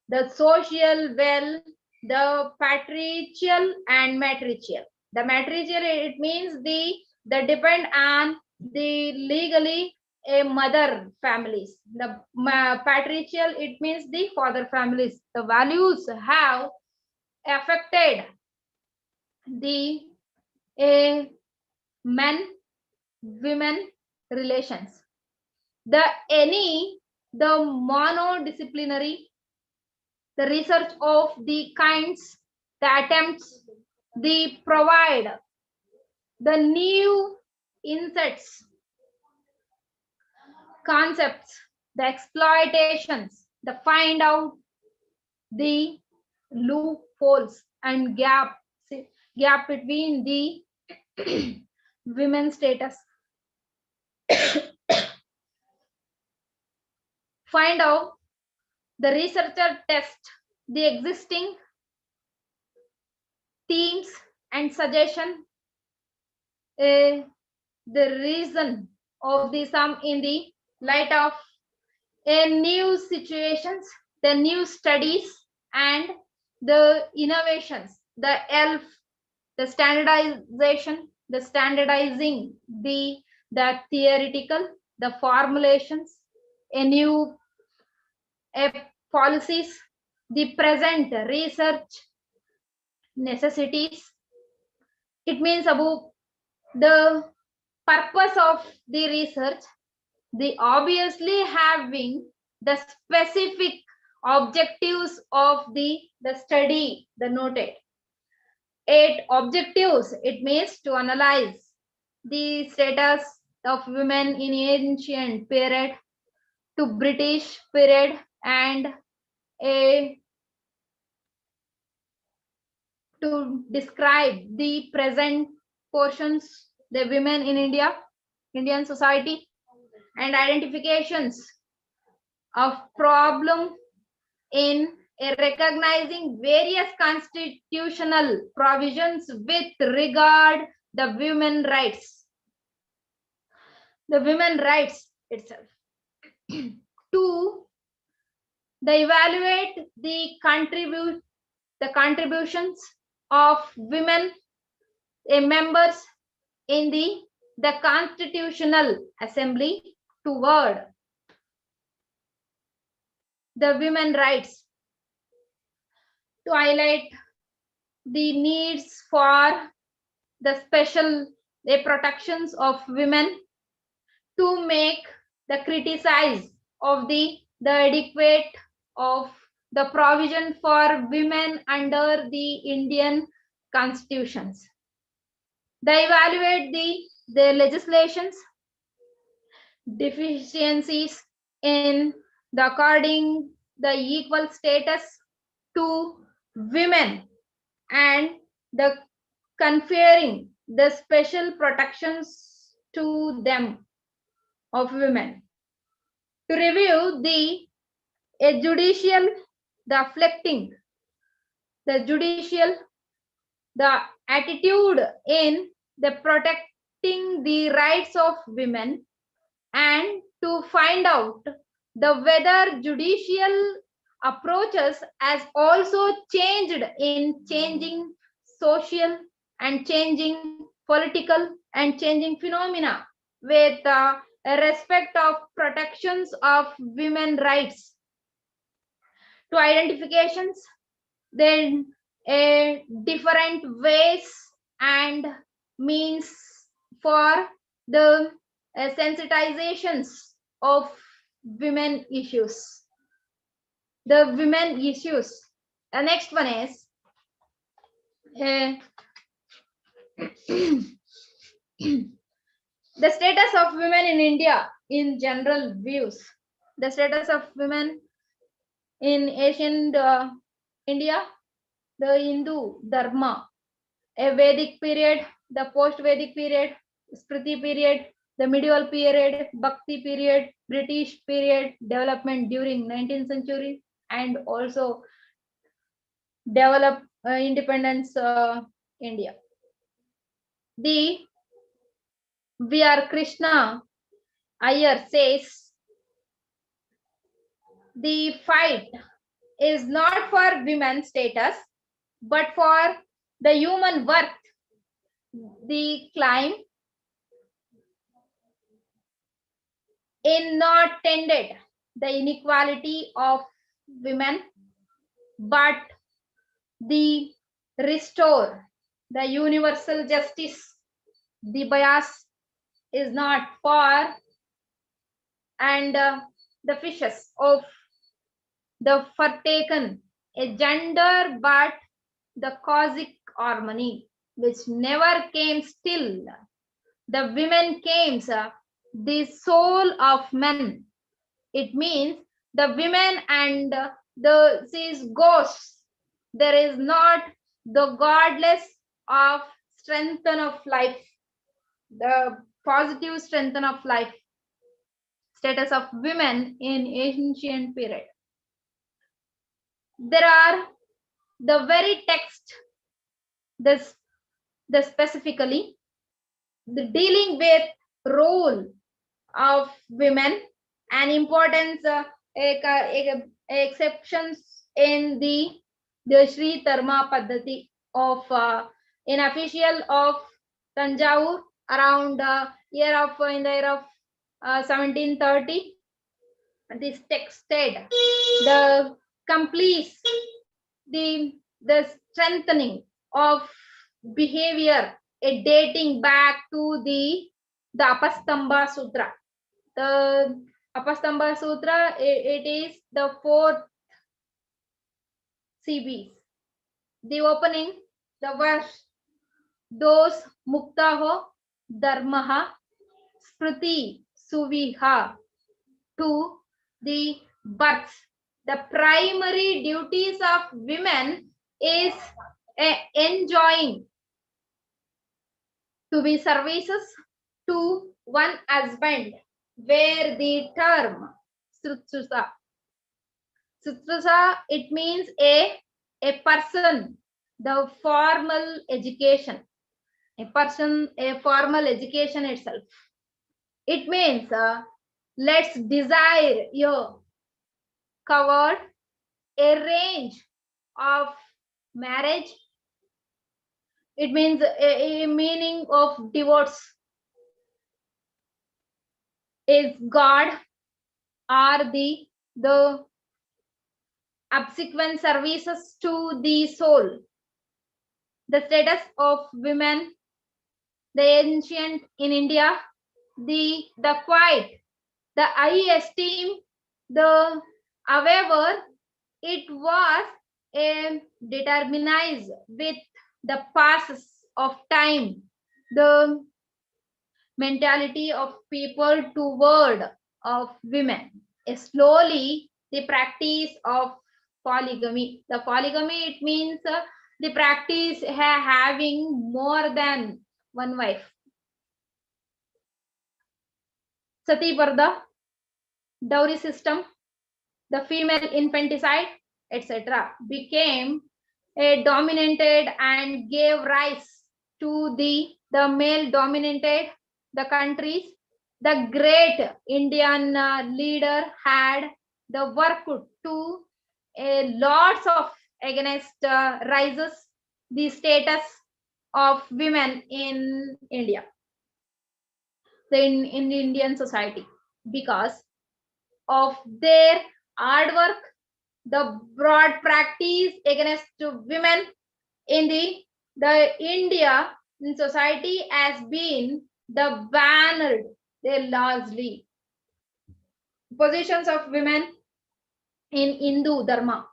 the social well, the patriarchal and matricial. The matricial, it means the depend on the legally a mother families. The patriarchal, it means the father families. The values have affected the men women relations. The monodisciplinary the research of the kinds, the attempts, the provide the new insights, concepts, the exploitations, the find out the loopholes and gap between the women's status. Find out the researcher test the existing themes and suggestion the reason of the sum in the light of a new situations, the new studies and the innovations, the ELF, the standardization, the standardizing, the theoretical, the formulations, a new policies, the present research necessities. It means about the purpose of the research, the obviously having the specific objectives of the study, the noted. 8 objectives, it means to analyze the status of women in ancient period to British period and to describe the present portions, the women in Indian society, and identifications of problem in recognizing various constitutional provisions with regard the women rights. The women rights itself. 2, they evaluate the contributions of women members in the Constitutional Assembly toward the women rights, to highlight the needs for the special protections of women, to make the criticize of the adequate of the provision for women under the Indian constitutions. They evaluate the legislations deficiencies in the according the equal status to women and the conferring the special protections to them of women. To review a judicial, the afflicting, the judicial, the attitude in the protecting the rights of women, and to find out the whether judicial approaches has also changed in changing social and changing political and changing phenomena with respect of protections of women rights to identifications, then different ways and means for the sensitizations of women issues. The women issues. The next one is the status of women in India in general views. The status of women in ancient India, the Hindu Dharma, a Vedic period, the post-Vedic period, Smriti period, the medieval period, Bhakti period, British period, development during 19th century, and also develop independence India. The V.R. Krishna Iyer says the fight is not for women's status, but for the human worth. The climb in not tended the inequality of women, but the restore the universal justice. The bias is not for and the fishes of the fortaken a gender, but the cosmic harmony which never came still. The women came the soul of men. It means the women and the seas ghosts. There is not the godless of strengthen of life, the positive strengthen of life. Status of women in ancient period. There are the very text, this the specifically the dealing with role of women and importance exceptions in the Sri Dharma Paddhati of in official of Tanjavur around year of in the year of 1730. This text said the completes the strengthening of behavior dating back to the Apastamba Sutra. The Apastamba Sutra, it is the fourth CB. The opening, the verse, those muktaho dharmaha spriti suviha to the births. The primary duties of women is enjoying to be services to one husband, where the term Sutrusa. Sutrusa, it means a person, the formal education, a person, a formal education itself. It means let's desire your covered a range of marriage. It means a meaning of divorce is God or the subsequent services to the soul. The status of women, the ancient in India, the quiet, the high esteem, the however it was determined with the passes of time, the mentality of people toward of women. Slowly, the practice of polygamy. The polygamy, it means the practice having more than one wife. Sati Parda, dowry system, the female infanticide, etc., became a dominated and gave rise to the male dominated the countries. The great Indian leader had the work to lots of against rises the status of women in India, in Indian society, because of their hard work, the broad practice against women in the India in society has been the banned largely. Positions of women in Hindu Dharma.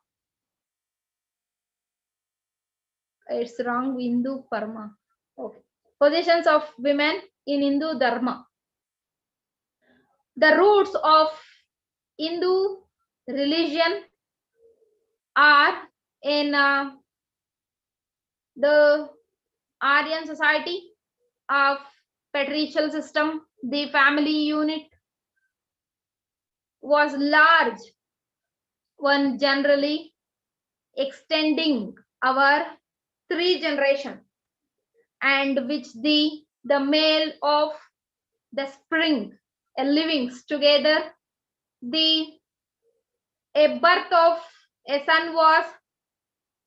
It's wrong, Hindu Parma. Okay. Positions of women in Hindu Dharma. The roots of Hindu religion are in the Aryan society of patriarchal system. The family unit was large, one generally extending our 3 generations, and which the male of the spring livings together. A birth of a son was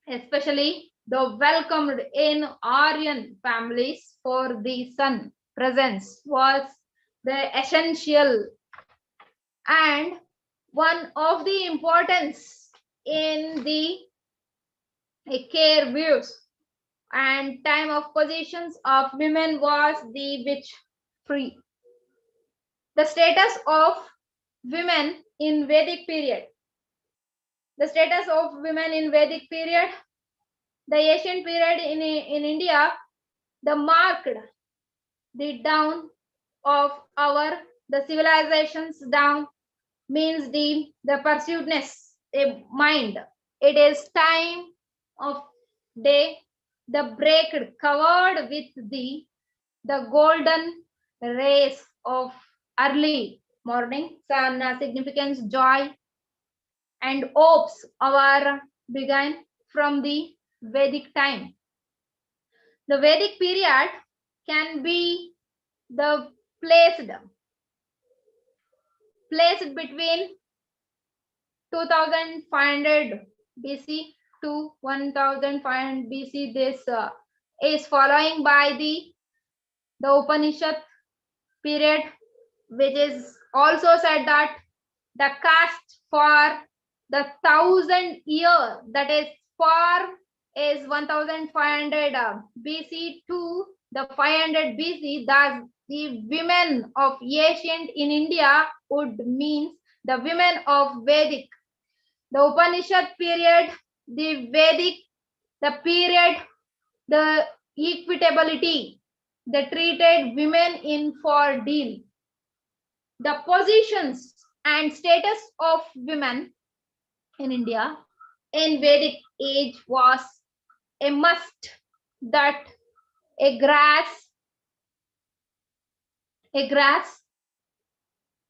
especially the welcomed in Aryan families, for the son presence was the essential and one of the importance in the care views and time of positions of women was the which free. The status of women in Vedic period. The status of women in Vedic period, the ancient period in India, the marked the down of our the civilizations down means the pursuedness a mind. It is time of day, the break covered with the golden rays of early morning sun, significance joy and hopes our began from the Vedic time. The Vedic period can be the placed between 2500 BC to 1500 BC. This is following by the Upanishad period, which is also said that the caste for the 1000 year, that is for is 1500 BC to the 500 BC. Thus, the women of ancient in India would means the women of Vedic. The Upanishad period, the Vedic, the period, the equitability, the treated women in for deal. The positions and status of women in India in Vedic age was a must, that a grass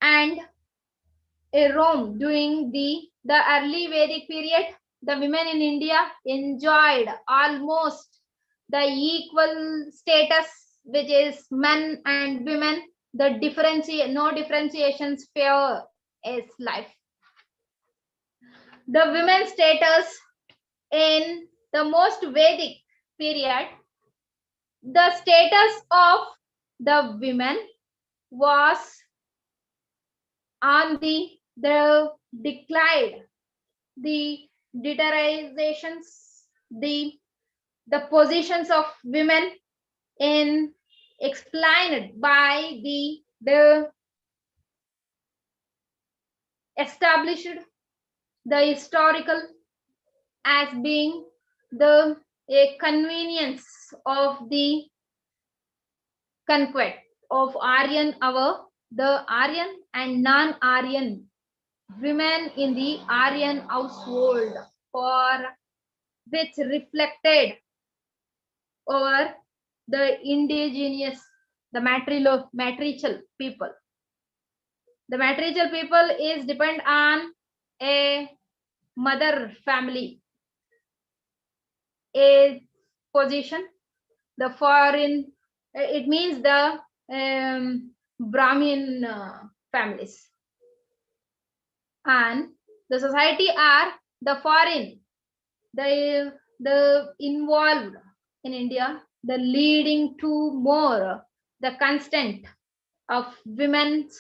and a Rome during the early Vedic period. The women in India enjoyed almost the equal status, which is men and women. The no differentiations fear is life. The women's status in the most Vedic period, the status of the women was on the decline, the deteriorations, the positions of women in explained by the established the historical as being a convenience of the conquest. of Aryan hour, the Aryan and non-Aryan women in the Aryan household, for which reflected over the indigenous, the matricial people. The matricial people is depend on a mother family, a position. The foreign, it means the Brahmin families, and the society are the foreign, the involved in India, the leading to more the constant of women's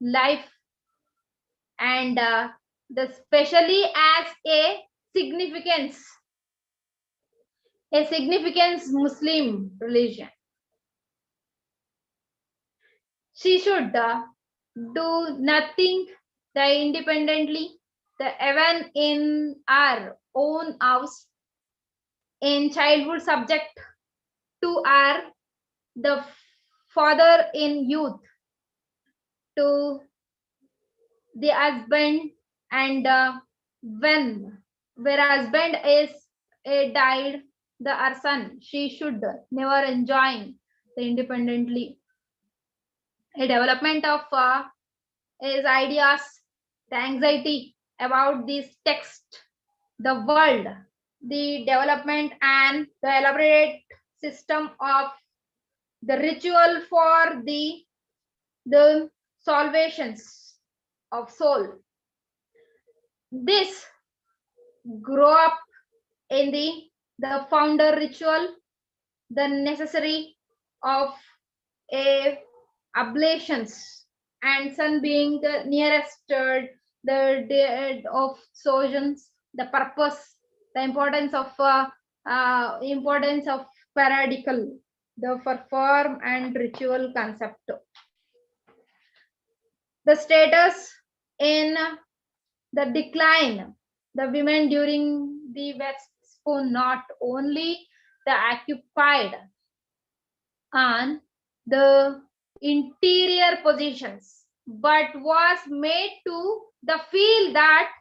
life, and the especially as a significance Muslim religion. She should do nothing the independently, the even in our own house, in childhood subject to our the father in youth, to the husband, and when where husband is died, the our son, she should never enjoying the independently a development of his ideas, the anxiety about this text, the world, the development and the elaborate system of the ritual for the salvations of soul. This grow up in the founder ritual, the necessary of a oblations, and sun being the nearest the dead of sojourns, the purpose, the importance of paradical, the form and ritual concept. The status in the decline, the women during the West spoon not only the occupied on the interior positions, but was made to the feel that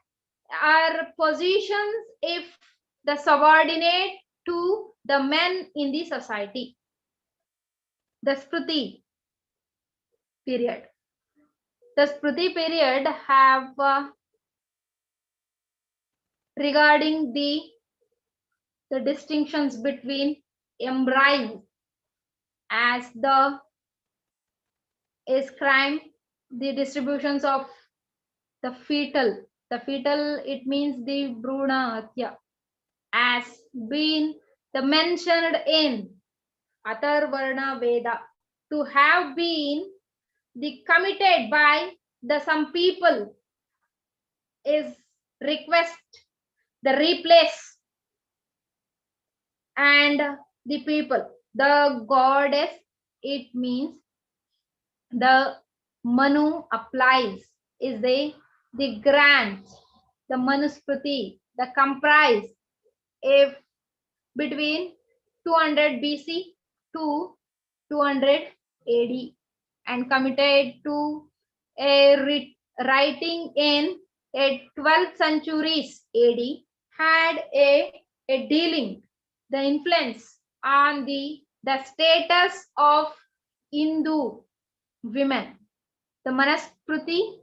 our positions if the subordinate to the men in the society. The Smriti period. The Smriti period have regarding the distinctions between embryo as the is crime, the distributions of the fetal. The fetal, it means the Bruna Hatya, as been the mentioned in Atharvarna Veda, to have been the committed by the some people is request the replace, and the people, the goddess, it means the Manu applies, is the grant, the Manusmriti, the comprise if between 200 BC to 200 AD, and committed to a writing in a 12th centuries AD, had a dealing the influence on the status of Hindu women. The Manusmriti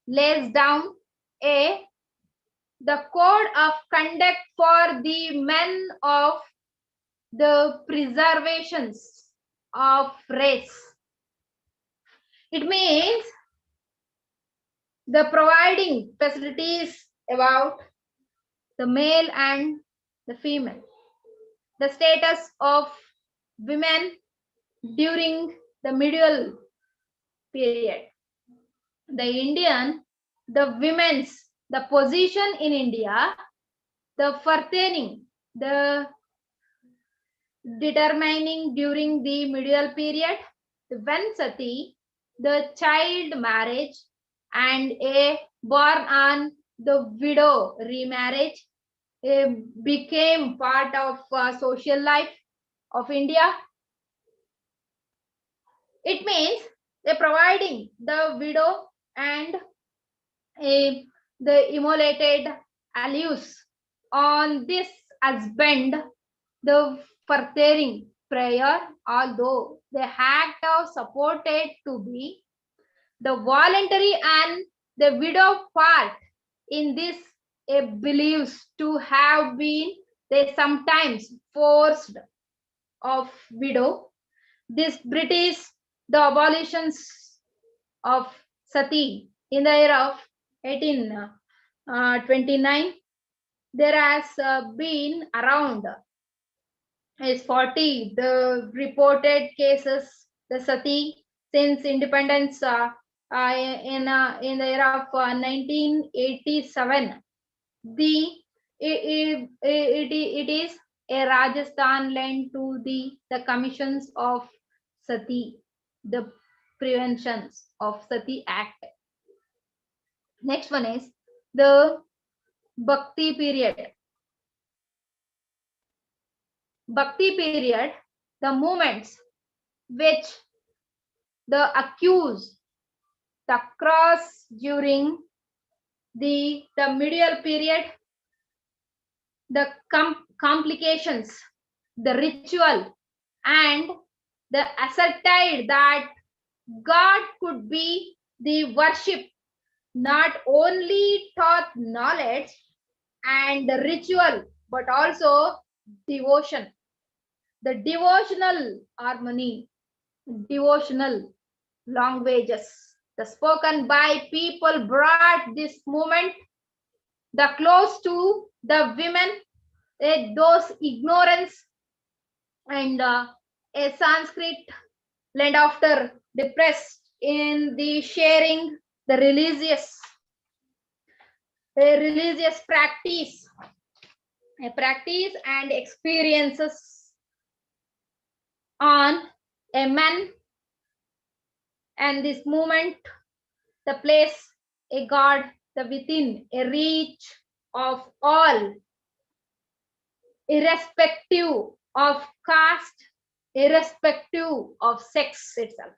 lays down the code of conduct for the men of the preservations of race. It means the providing facilities about the male and the female, the status of women during the medieval period. The Indian, the women's, the position in India, the pertaining, the determining during the medieval period, when sati, the child marriage, and a born on the widow remarriage became part of social life of India. It means they're providing the widow and the immolated alludes on this husband the furthering prayer, although the act of supported to be the voluntary and the widow part in this believes to have been they sometimes forced of widow. This British the abolitions of sati in the year of 1829 there has been around is 40 the reported cases the sati since independence in the year of 1987. It is a Rajasthan land to the commissions of sati, the preventions of sati act. Next one is the Bhakti period. Bhakti period, the moments which the accused the cross during the medieval period, the complications, the ritual, and the asserted that God could be the worship, not only taught knowledge and the ritual, but also devotion. The devotional harmony, devotional languages, the spoken by people brought this movement the close to the women, those ignorance and a Sanskrit lend after depressed in the sharing the religious practice, a practice and experiences on a man, and this movement the place a God the within a reach of all, irrespective of caste, irrespective of sex itself.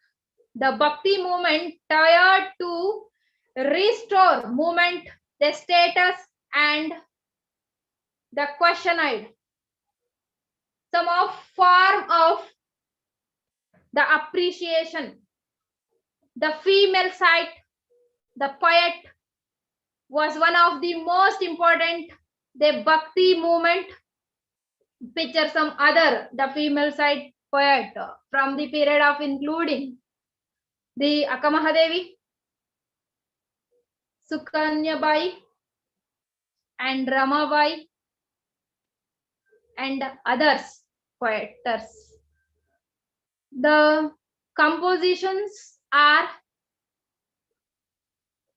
The Bhakti movement tried to restore movement the status and the questioned some of form of the appreciation. The female side, the poet was one of the most important. The Bhakti movement picture some other the female side poet from the period of including the Akkamahadevi, Sukanyabai, and Ramabai, and others poeters. The compositions are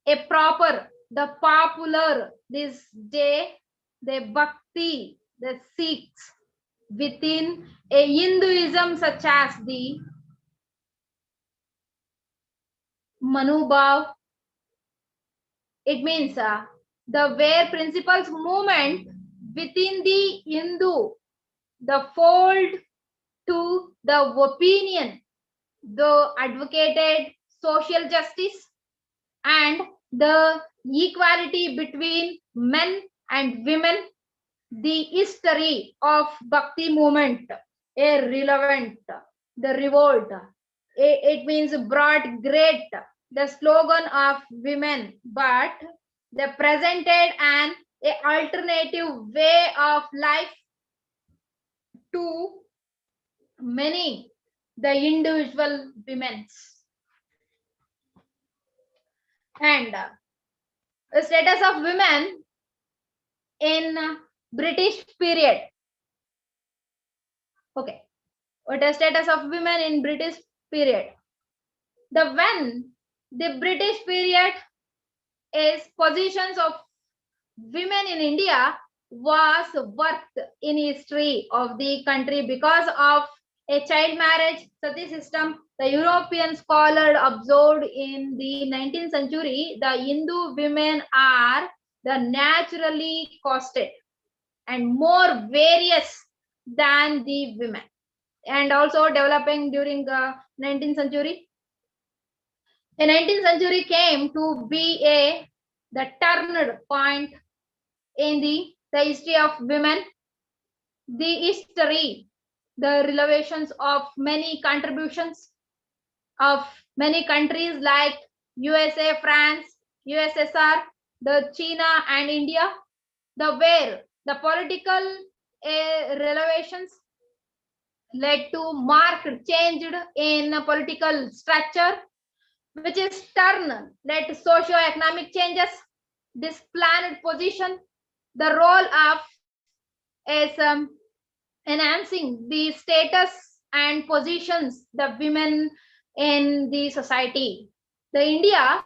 a proper, the popular this day, the Bhakti, the Sikhs within a Hinduism such as the Manubhav. It means the where principles movement within the Hindu, the fold to the opinion, the advocated social justice and the equality between men and women, the history of Bhakti movement, a relevant, the revolt, it means brought great, the slogan of women, but they presented an alternative way of life to many the individual women's. And the status of women in British period. Okay, what is status of women in British period? When the British period is positions of women in India was worth in history of the country because of a child marriage sati system. The European scholar observed in the 19th century the Hindu women are the naturally costed and more various than the women. and also developing during 19th century. The 19th century came to be the turning point in the history of women, the history, the revelations of many contributions of many countries like USA, France, USSR, the China and India, the where the political revelations led to marked change in political structure, which is turn led to socio-economic changes, displaced position, the role of is enhancing the status and positions the women in the society. The India,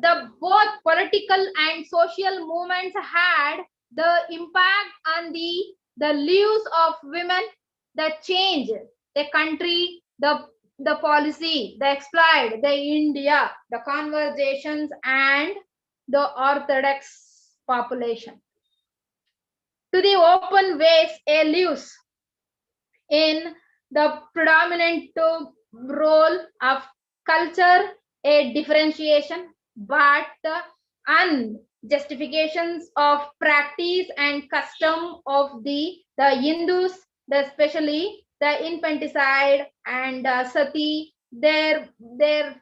the both political and social movements had the impact on the lives of women, the change, the country, the policy, the exploit, the India, the conversations and the orthodox population. To the open ways a lives in the predominant role of culture, a differentiation, but the unjustifications of practice and custom of the Hindus, especially the infanticide and sati, they're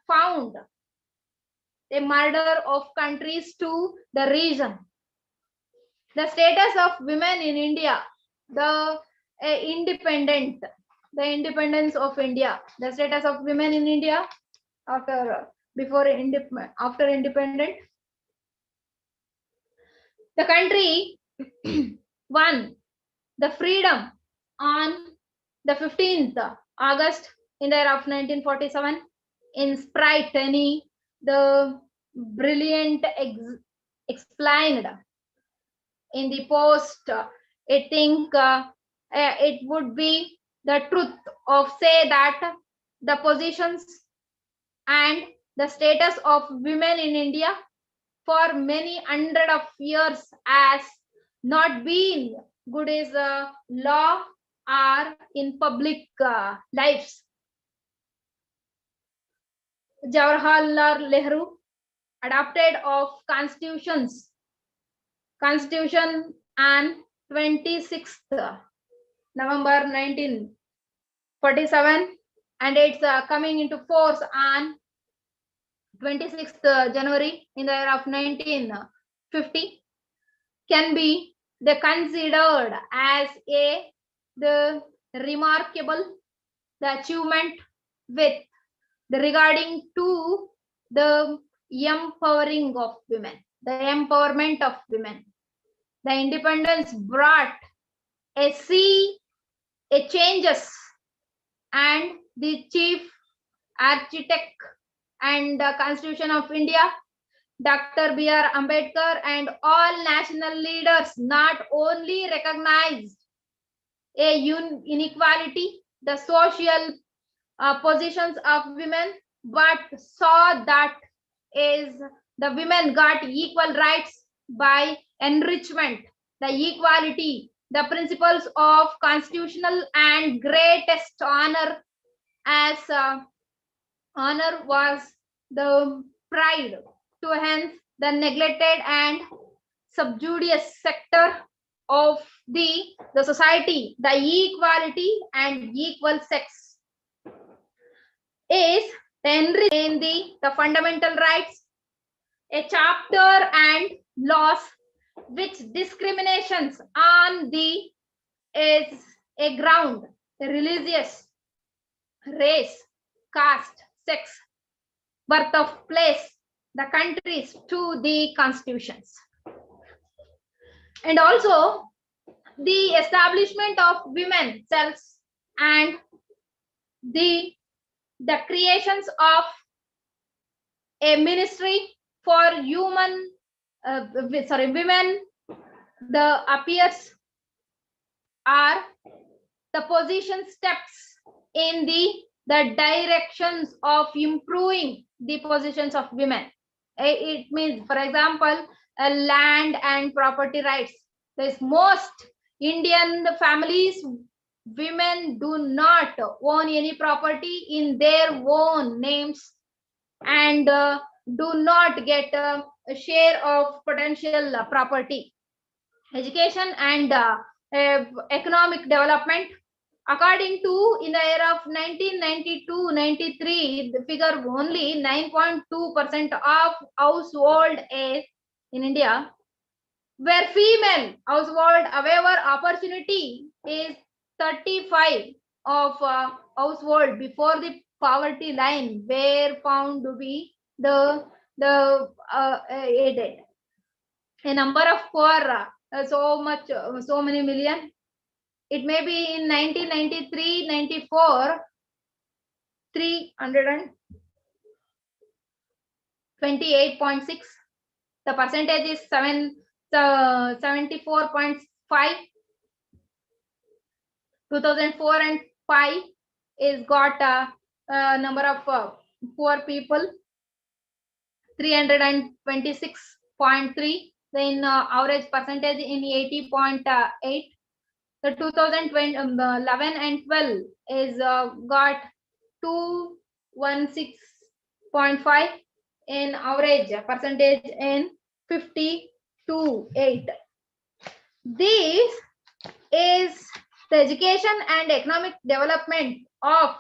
found a murder of countries to the region. The status of women in India, the independence of India, the status of women in India after independent. The country won the freedom on the 15th August in the year of 1947 in Sprite Tenny, the brilliant explained in the post. I think it would be the truth of say that the positions and the status of women in India for many hundred of years has not been good as a law or in public lives. Jawaharlal Nehru adopted of constitution on 26th November 1947 and it's coming into force on 26th January in the year of 1950 can be considered as the remarkable the achievement with the regarding to the empowering of women, the empowerment of women. The independence brought a changes and the chief architect and the Constitution of India, Dr. B.R. Ambedkar and all national leaders not only recognized a inequality, the social positions of women, but saw that is the women got equal rights by enrichment, the equality, the principles of constitutional and greatest honor as honor was the pride to hence the neglected and subjugated sector of the society, the equality and equal sex is enriched in the fundamental rights, a chapter and laws which discriminations on the is a ground, a religious, race, caste, sex, birth of place, the countries to the constitutions. And also the establishment of women cells and the creations of a ministry for women, the appears are the position steps in the directions of improving the positions of women. It means, for example, land and property rights. There's most Indian families women do not own any property in their own names and do not get a share of potential property. Education and economic development. According to, in the year of 1992-93, the figure only 9.2% of household is in India were female household. However, opportunity is 35 of household before the poverty line were found to be the aided. A number of poor so many million. It may be in 1993-94 328.6. The percentage is 74.5. 2004 and 5 is got a number of poor people 326.3. Then average percentage in 80.8. The 2011 and 12 is got 216.5 in average percentage in 52.8. This is the education and economic development of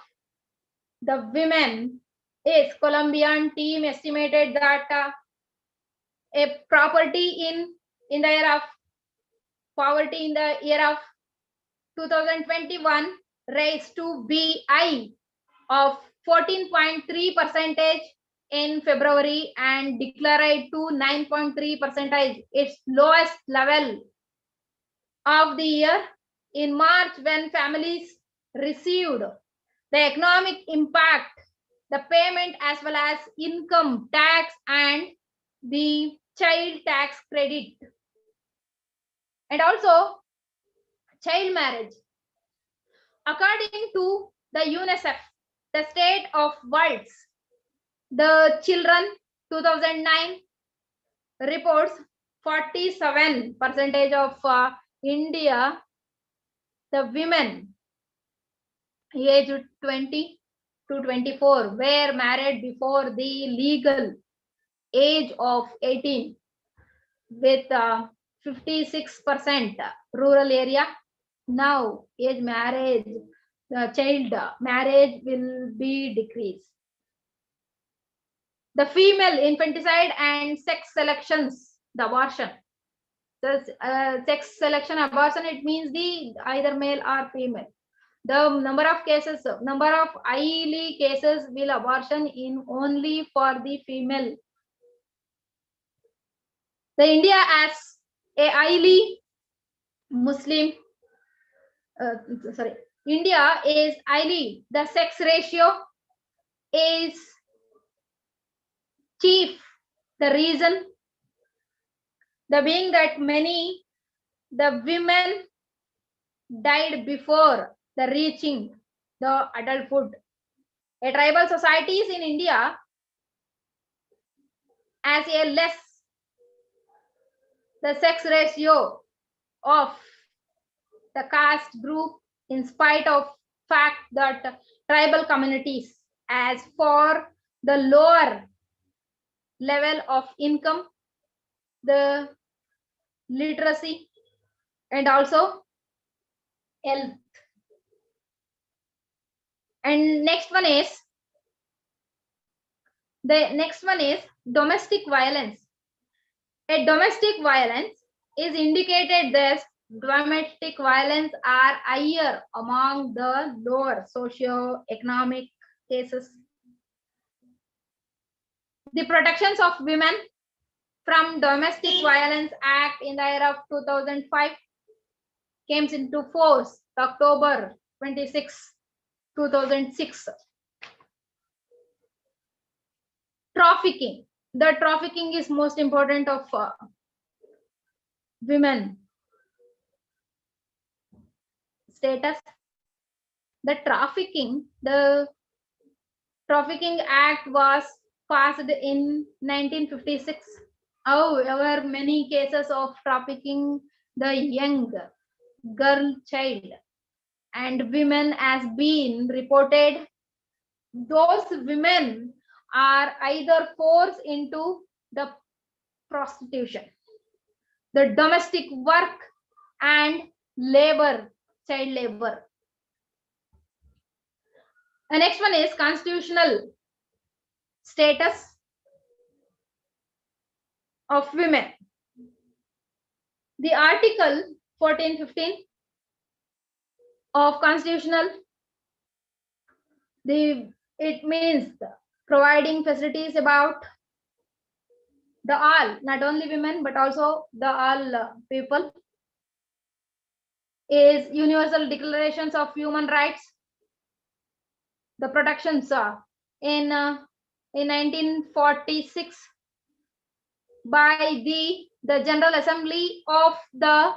the women. Is Colombian team estimated that a property in the year of poverty in the year of 2021 raised to BI of 14.3% in February and declared to 9.3%, its lowest level of the year. In March, when families received the economic impact, the payment as well as income tax and the child tax credit, and also child marriage. According to the UNICEF, the state of world's the children 2009 reports 47% of India, the women aged 20 to 24 were married before the legal age of 18, with 56% rural area. Now age marriage, child marriage will be decreased. The female infanticide and sex selections, the abortion. The sex selection abortion, it means the either male or female. The number of highly cases will abortion in only for the female. The India as a highly Muslim, India is highly, the sex ratio is chief. The reason, the being that many the women died before the reaching the adulthood. A tribal societies in India as a less the sex ratio of the caste group, in spite of fact that tribal communities as for the lower level of income, the literacy, and also health. And next one is domestic violence. A domestic violence is indicated that domestic violence are higher among the lower socio-economic cases. The Protections of Women from Domestic Violence Act in the year of 2005 came into force October 26, 2006. Trafficking. The trafficking is most important of women status. The Trafficking Act was passed in 1956. However, many cases of trafficking the young girl child and women as being reported, those women are either forced into the prostitution, the domestic work, and labor, child labor. The next one is constitutional status of women. The article 1415 of constitutional, it means providing facilities about the all, not only women but also the all people, is universal declarations of human rights, the protections in 1946 by the General Assembly of the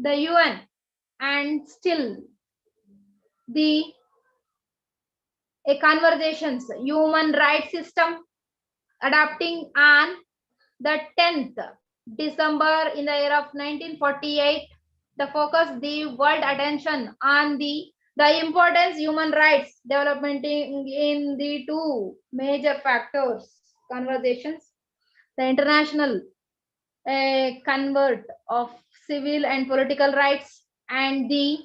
UN, and still a conversations human rights system adapting on the 10th December in the year of 1948, the focus the world attention on the importance human rights development in the two major factors conversations, the international convert of civil and political rights, and the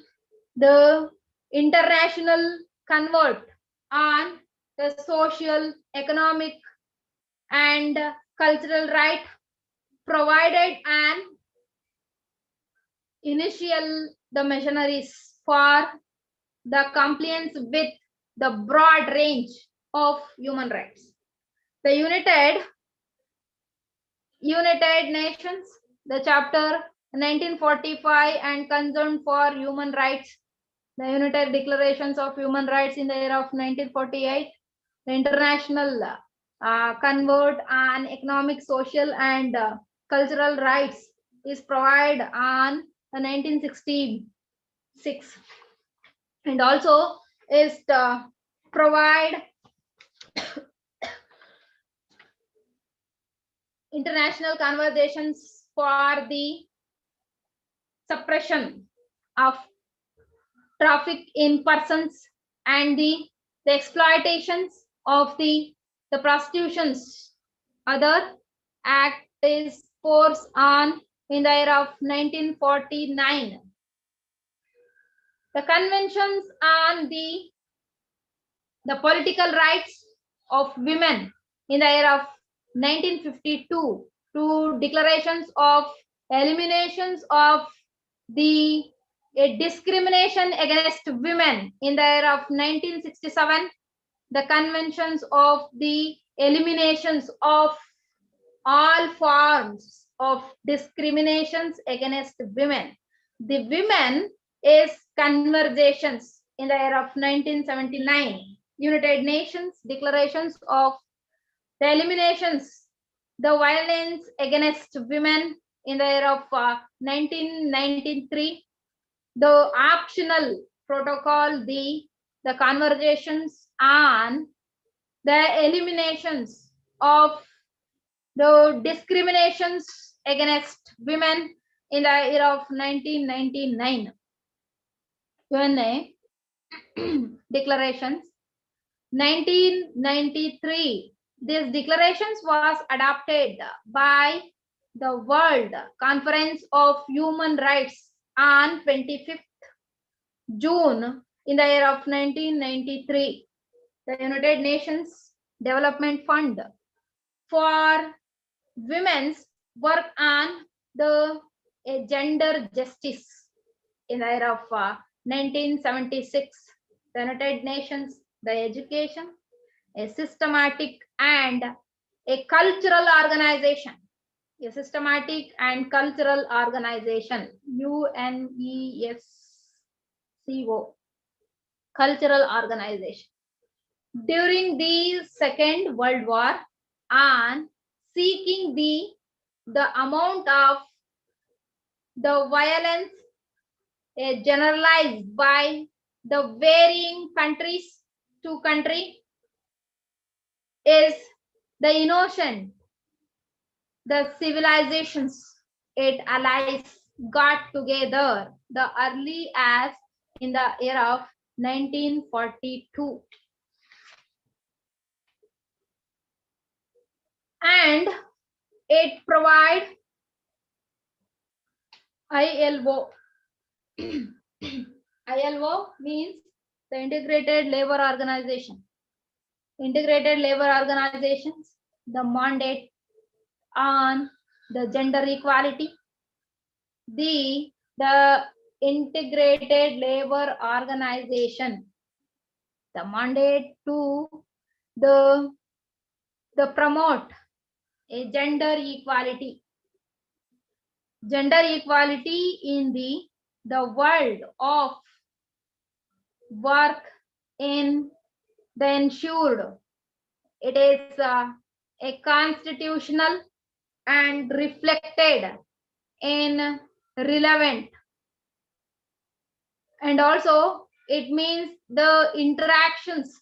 international convert on the social, economic, and cultural right, provided an initial the machineries for the compliance with the broad range of human rights. The United Nations, the chapter 1945 and concern for human rights, the United Declarations of Human Rights in the year of 1948, the international convert on economic, social, and cultural rights is provided on 1966, and also is provide international conversations for the suppression of traffic in persons and the exploitations of the prostitutions. Other act is forced on in the year of 1949. The conventions on the political rights of women in the year of 1952, to declarations of eliminations of the discrimination against women in the year of 1967, the conventions of the eliminations of all forms of discriminations against women. The women is conversations in the year of 1979, United Nations declarations of the eliminations the violence against women in the year of 1993, the optional protocol, the conversations on the eliminations of the discriminations against women in the year of 1999. UNA declarations 1993. These declarations was adopted by the World Conference of Human Rights on 25th June in the year of 1993. The United Nations Development Fund for women's work on the gender justice in the year of 1976. The United Nations, the education, a systematic and a cultural organization, a systematic and cultural organization, UNESCO, cultural organization. During the Second World War, on seeking the amount of the violence generalized by the varying countries to country, is the innocent, the civilizations, it allies got together the early as in the year of 1942. And it provides ILO. ILO means the Integrated Labor Organization. Integrated Labor Organizations, the mandate on the gender equality. The Integrated Labor Organization, the mandate to the promote a gender equality. Gender equality in the world of work in the ensured. It is a constitutional and reflected in relevant, and also it means the interactions,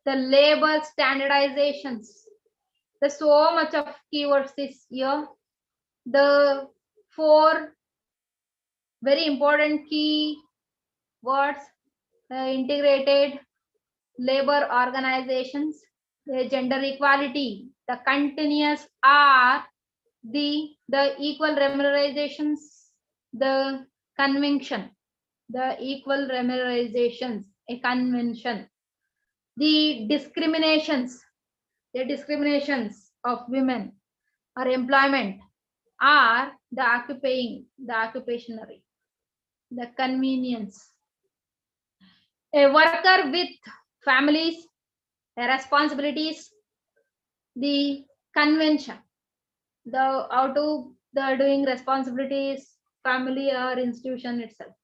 the labor standardizations. There's so much of keywords this year. The 4 very important key words: integrated labor organizations, the gender equality, the continuous are the equal remunerations, the convention, the equal remunerations, a convention, the discriminations of women or employment are the occupying, the occupationary, the convenience, a worker with families, responsibilities, the convention, the how to the doing responsibilities, family or institution itself,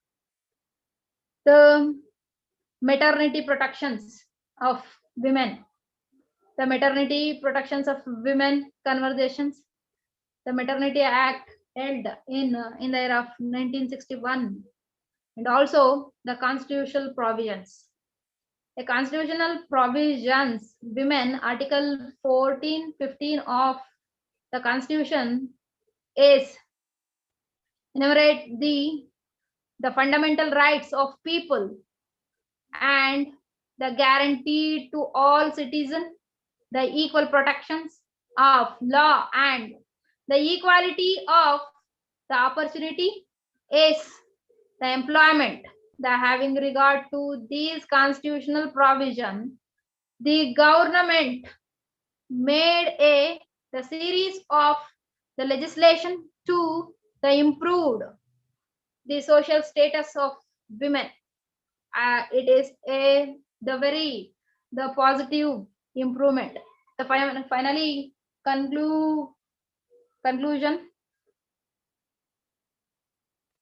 the maternity protections of women, the maternity protections of women conversations, the Maternity Act held in the year of 1961, and also the constitutional provisions. The constitutional provisions, women, Article 14-15 of the Constitution is enumerate the fundamental rights of people and the guarantee to all citizens the equal protections of law and the equality of the opportunity is the employment. The having regard to these constitutional provision, the government made the series of the legislation to the improved the social status of women. It is the positive improvement. The finally conclusion.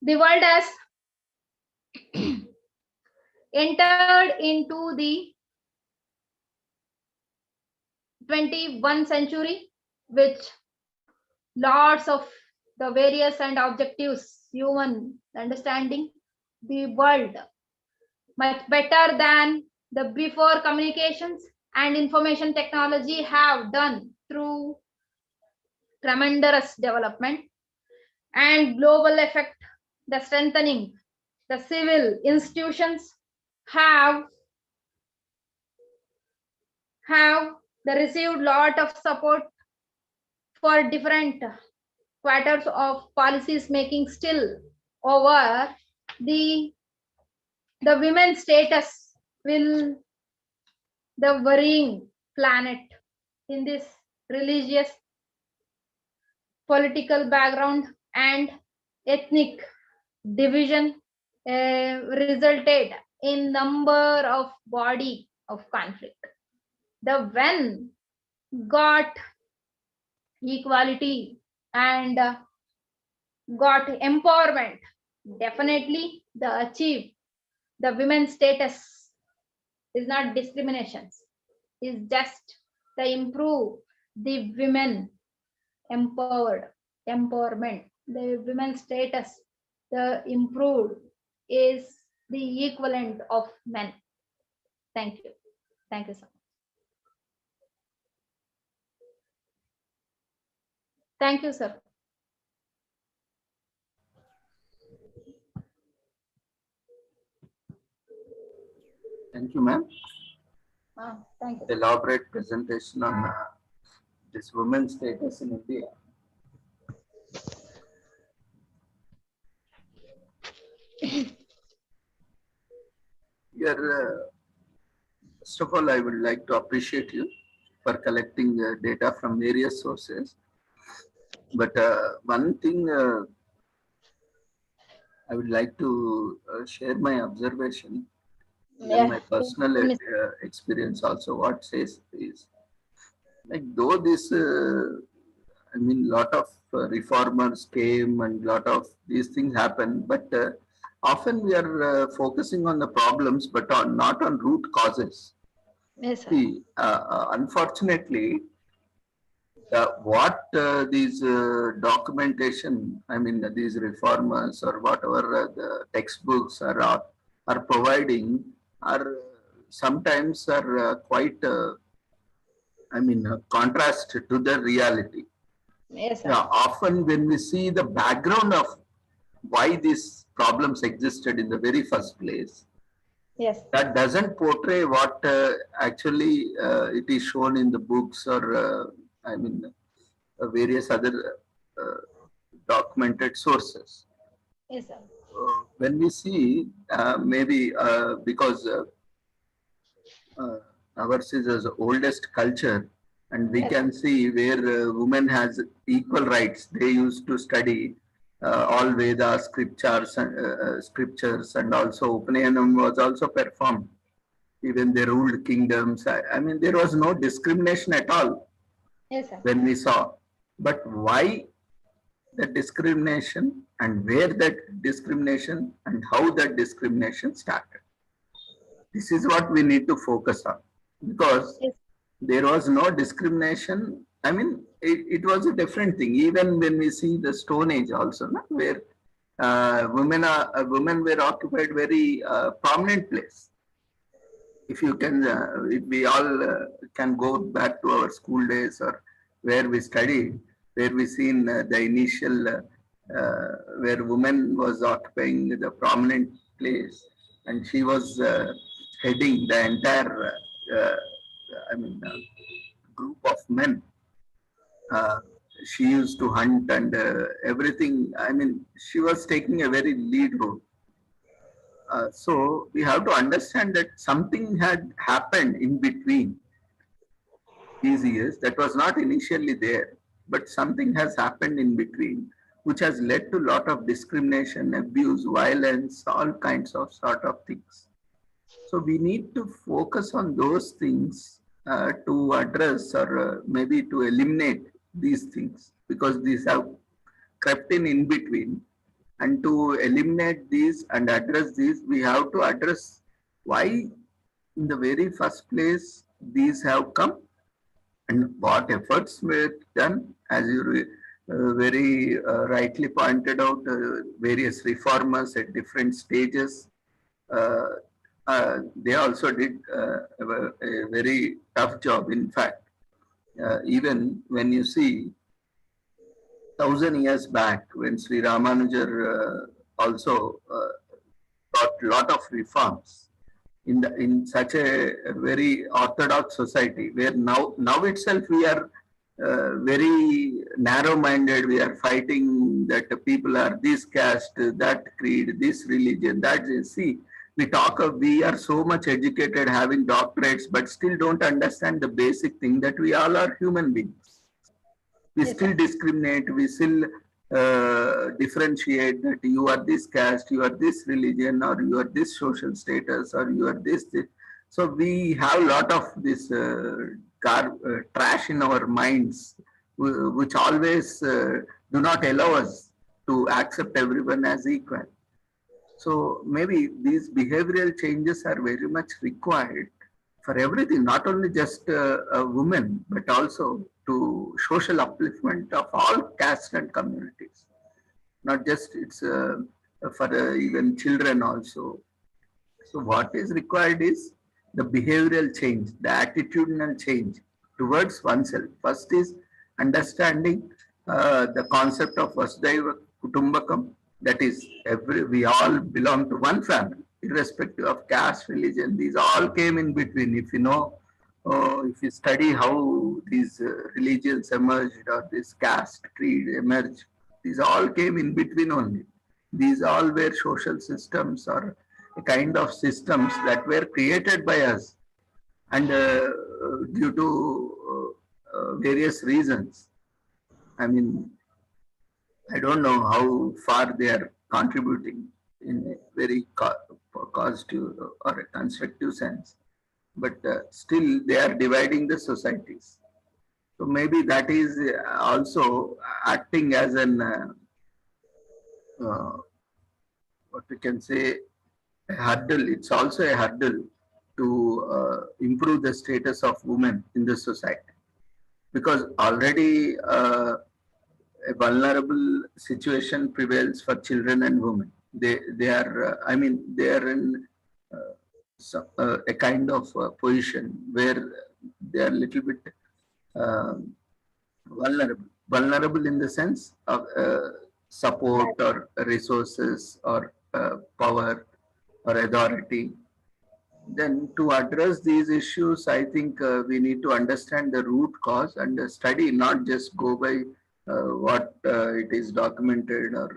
The world has entered into the 21st century, which lots of the various and objectives, human understanding the world much better than the before. Communications and information technology have done through tremendous development and global effect, the strengthening the civil institutions have the received lot of support for different quarters of policies making still over the women's status will the worrying planet in this religious, political background and ethnic division resulted in number of body of conflict. The when got equality and got empowerment, definitely the achieve the women's status is not discriminations, is just the improve the women empowerment, the women's status, the improved is the equivalent of men. Thank you so much. Thank you, sir. Thank you, ma'am. Thank you. Elaborate presentation on this women's status in India. Here, first of all, I would like to appreciate you for collecting data from various sources. But one thing I would like to share my observation and my personal experience also. What says is like though this, I mean, lot of reformers came and lot of these things happen, but often we are focusing on the problems, but not on root causes. Yes, sir. See, unfortunately, what these documentation, I mean, these reformers or whatever the textbooks are providing are sometimes are quite, I mean, contrast to the reality. Yes, sir. Yeah, often when we see the background of why these problems existed in the very first place, Yes. that doesn't portray what actually it is shown in the books or I mean various other documented sources. Yes, sir. When we see maybe because ours is the oldest culture, and we Yes. can see where women has equal rights. They used to study all Veda scriptures, and also Upaneyanam was also performed. Even they ruled kingdoms. I mean, there was no discrimination at all. Yes, sir. When we saw, but why the discrimination and where that discrimination and how that discrimination started? This is what we need to focus on, because Yes. there was no discrimination. I mean, it was a different thing. Even when we see the Stone Age also, no? Where women were occupied very prominent place. If you can, if we all can go back to our school days or where we studied, where we seen the initial, where woman was occupying the prominent place, and she was heading the entire, I mean, group of men. She used to hunt and everything. I mean, she was taking a very lead role. So we have to understand that something had happened in between these years that was not initially there, but something has happened in between, which has led to a lot of discrimination, abuse, violence, all kinds of sort of things. So we need to focus on those things to address or maybe to eliminate these things, because these have crept in between. And to eliminate these and address these, we have to address why in the very first place these have come and what efforts were done. As you very rightly pointed out, various reformers at different stages. Uh, they also did a very tough job. In fact, even when you see 1,000 years back, when Sri Ramanujar also brought a lot of reforms in such a very orthodox society, where now itself we are very narrow-minded. We are fighting that people are this caste, that creed, this religion, that. See, we are so much educated, having doctorates, but still don't understand the basic thing that we all are human beings. We still discriminate, we still differentiate that you are this caste, you are this religion, or you are this social status, or you are this. So we have a lot of this trash in our minds, which always do not allow us to accept everyone as equal. So maybe these behavioral changes are very much required for everything, not only just women, but also to social upliftment of all castes and communities. Not just it's for even children also. So what is required is the behavioral change, the attitudinal change towards oneself. First is understanding the concept of Vasudhaiva Kutumbakam, that is we all belong to one family. irrespective of caste, religion. These all came in between. If you know, if you study how these religions emerged or this caste creed emerged, these all came in between only. These all were social systems or a kind of systems that were created by us and due to various reasons. I mean, I don't know how far they are contributing in a very positive or a constructive sense, but still they are dividing the societies. So maybe that is also acting as an what we can say a hurdle. It's also a hurdle to improve the status of women in the society because already a vulnerable situation prevails for children and women. They are I mean they are in a kind of position where they are a little bit um, vulnerable. Vulnerable in the sense of support or resources or power or authority. Then to address these issues, I think we need to understand the root cause and study, not just go by what it is documented or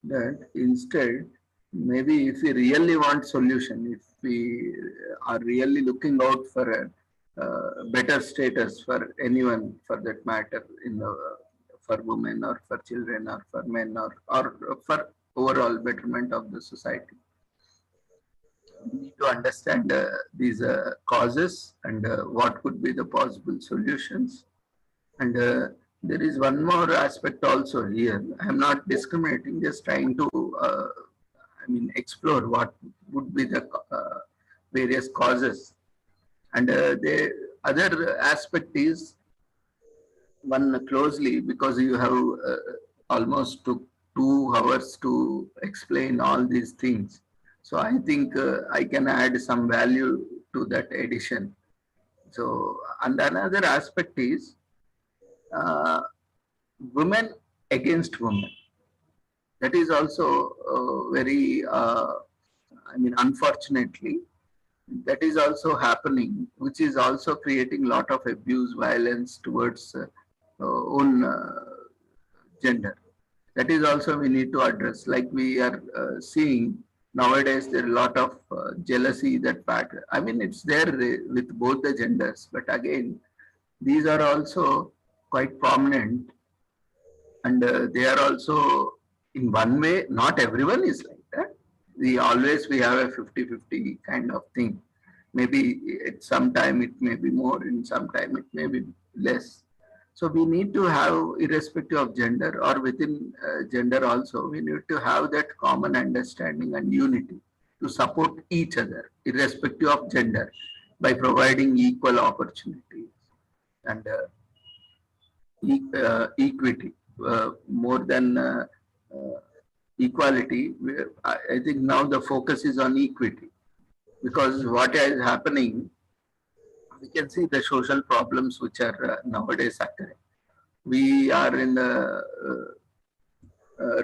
that. Instead, maybe if we really want solution, if we are really looking out for a better status for anyone, for that matter, in the for women or for children or for men or for overall betterment of the society, we need to understand these causes and what could be the possible solutions. And there is one more aspect also here. I am not discriminating, just trying to, I mean, explore what would be the various causes. And the other aspect is one closely because you have almost took 2 hours to explain all these things. So I think I can add some value to that addition. So, and another aspect is women against women. That is also very, I mean, unfortunately, that is also happening, which is also creating a lot of abuse, violence towards own gender. That is also we need to address. Like we are seeing nowadays, there are a lot of jealousy that factor. I mean, it's there with both the genders, but again, these are also quite prominent, and they are also in one way. Not everyone is like that. We have a 50-50 kind of thing. Maybe at some time it may be more, in some time it may be less. So we need to have, irrespective of gender or within gender also, we need to have that common understanding and unity to support each other, irrespective of gender, by providing equal opportunities and equity more than equality. I think now the focus is on equity because what is happening, we can see the social problems which are nowadays occurring. We are in the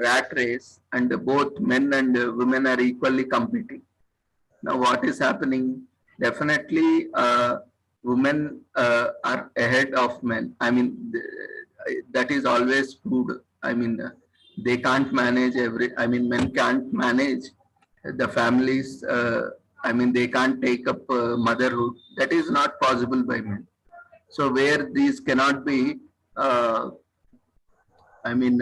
rat race, and both men and women are equally competing. Now, what is happening? Definitely, women are ahead of men. I mean, that is always proved. I mean, they can't manage I mean, men can't manage the families. I mean, they can't take up motherhood. That is not possible by men. So where these cannot be, I mean,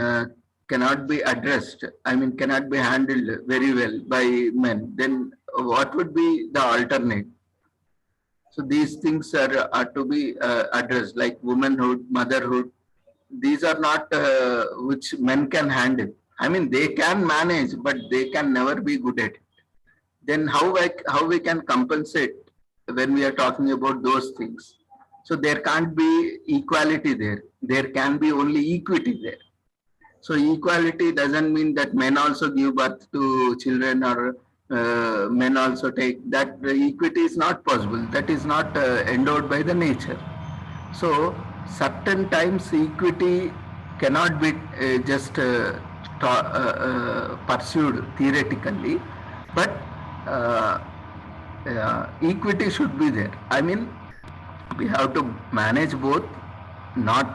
cannot be addressed, I mean, cannot be handled very well by men, then what would be the alternate? So these things are to be addressed, like womanhood, motherhood. These are not which men can handle. I mean, they can manage, but they can never be good at it. Then how we can compensate when we are talking about those things? So there can't be equality there. There can be only equity there. So equality doesn't mean that men also give birth to children or men also take. That equity is not possible. That is not endowed by the nature. So certain times equity cannot be just pursued theoretically, but uh, equity should be there. I mean, we have to manage both. Not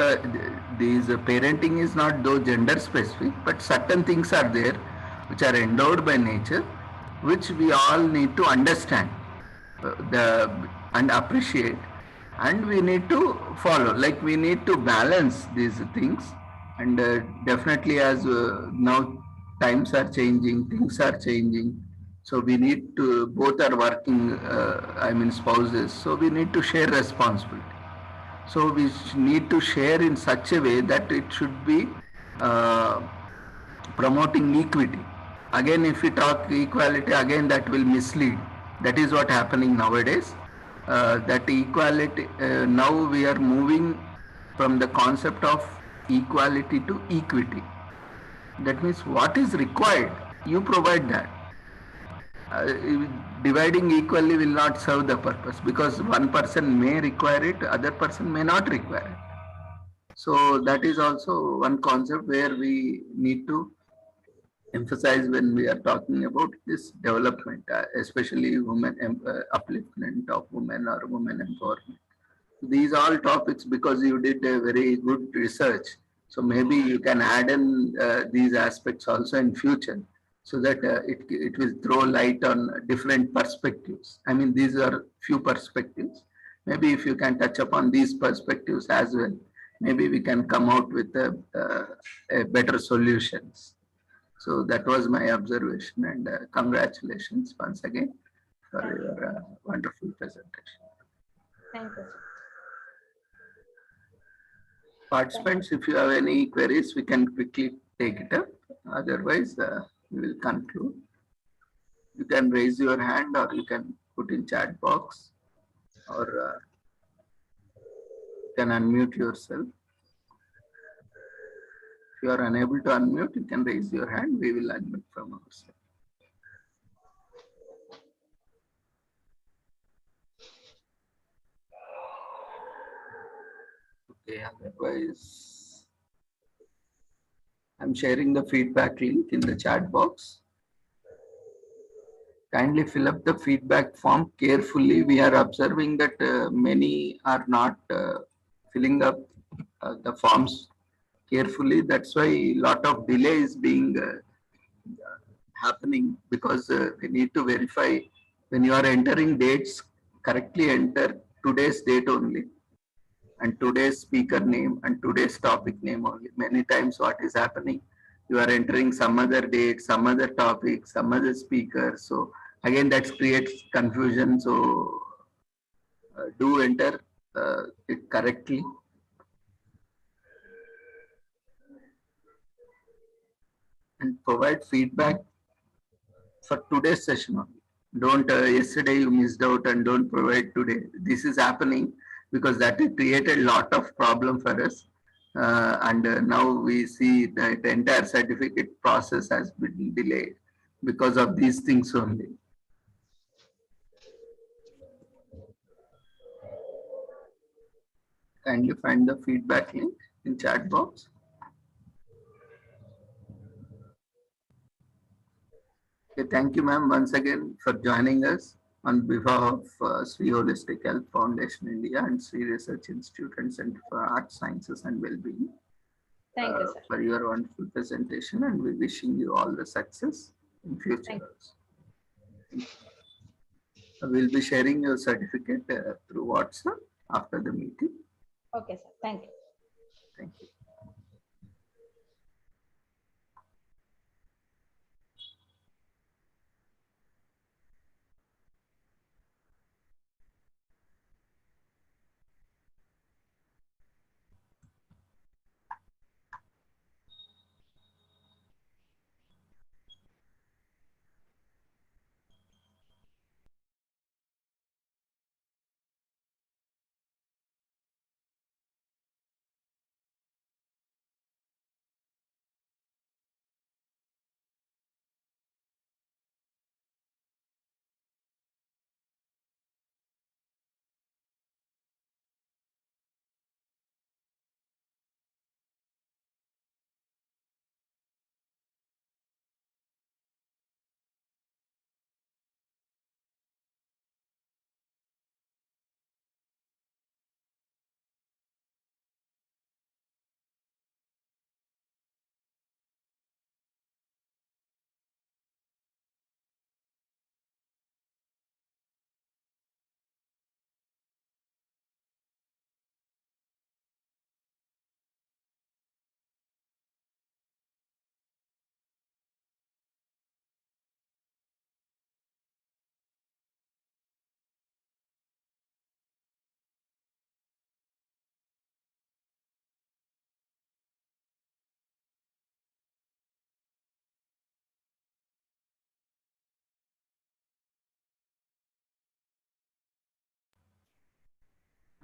these parenting is not though gender specific, but certain things are there which are endowed by nature, which we all need to understand the and appreciate, and we need to follow. Like we need to balance these things, and definitely as now times are changing, things are changing. So we need to both are working. I mean spouses. So we need to share responsibility. So we need to share in such a way that it should be uh, promoting equity. Again, if we talk equality, again that will mislead. That is what happening nowadays. That equality, now we are moving from the concept of equality to equity. That means what is required, you provide that. Dividing equally will not serve the purpose because one person may require it, other person may not require it. So that is also one concept where we need to emphasize when we are talking about this development, especially women upliftment of women or women empowerment. These all topics because you did a very good research. So maybe you can add in these aspects also in future so that it will throw light on different perspectives. I mean, these are few perspectives. Maybe if you can touch upon these perspectives as well, maybe we can come out with a better solutions. So that was my observation, and congratulations once again for Thank you. your wonderful presentation. Thank you, sir. Participants, if you have any queries, we can quickly take it up. Otherwise, we will conclude. You can raise your hand or you can put in chat box or you can unmute yourself. If you are unable to unmute, you can raise your hand. We will unmute from our side. Okay, otherwise, I'm sharing the feedback link in the chat box. Kindly fill up the feedback form carefully. We are observing that many are not filling up the forms carefully. That's why a lot of delay is being happening because we need to verify when you are entering dates, correctly enter today's date only and today's speaker name and today's topic name only. Many times what is happening, you are entering some other date, some other topic, some other speaker. So again, that creates confusion. So do enter it correctly. And provide feedback for today's session only. Don't yesterday you missed out and don't provide today. This is happening because that created a lot of problem for us. And now we see that the entire certificate process has been delayed because of these things only. Kindly find the feedback link in chat box. Okay, thank you, ma'am, once again for joining us on behalf of Sri Holistic Health Foundation India and Sri Research Institute and Center for Arts, Sciences and Wellbeing Thank you, sir. for your wonderful presentation, and we're wishing you all the success in future. We'll be sharing your certificate through WhatsApp after the meeting. Okay, sir. Thank you. Thank you.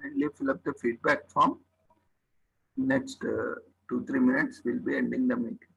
Kindly fill up the feedback form. Next 2-3 minutes, we'll be ending the meeting.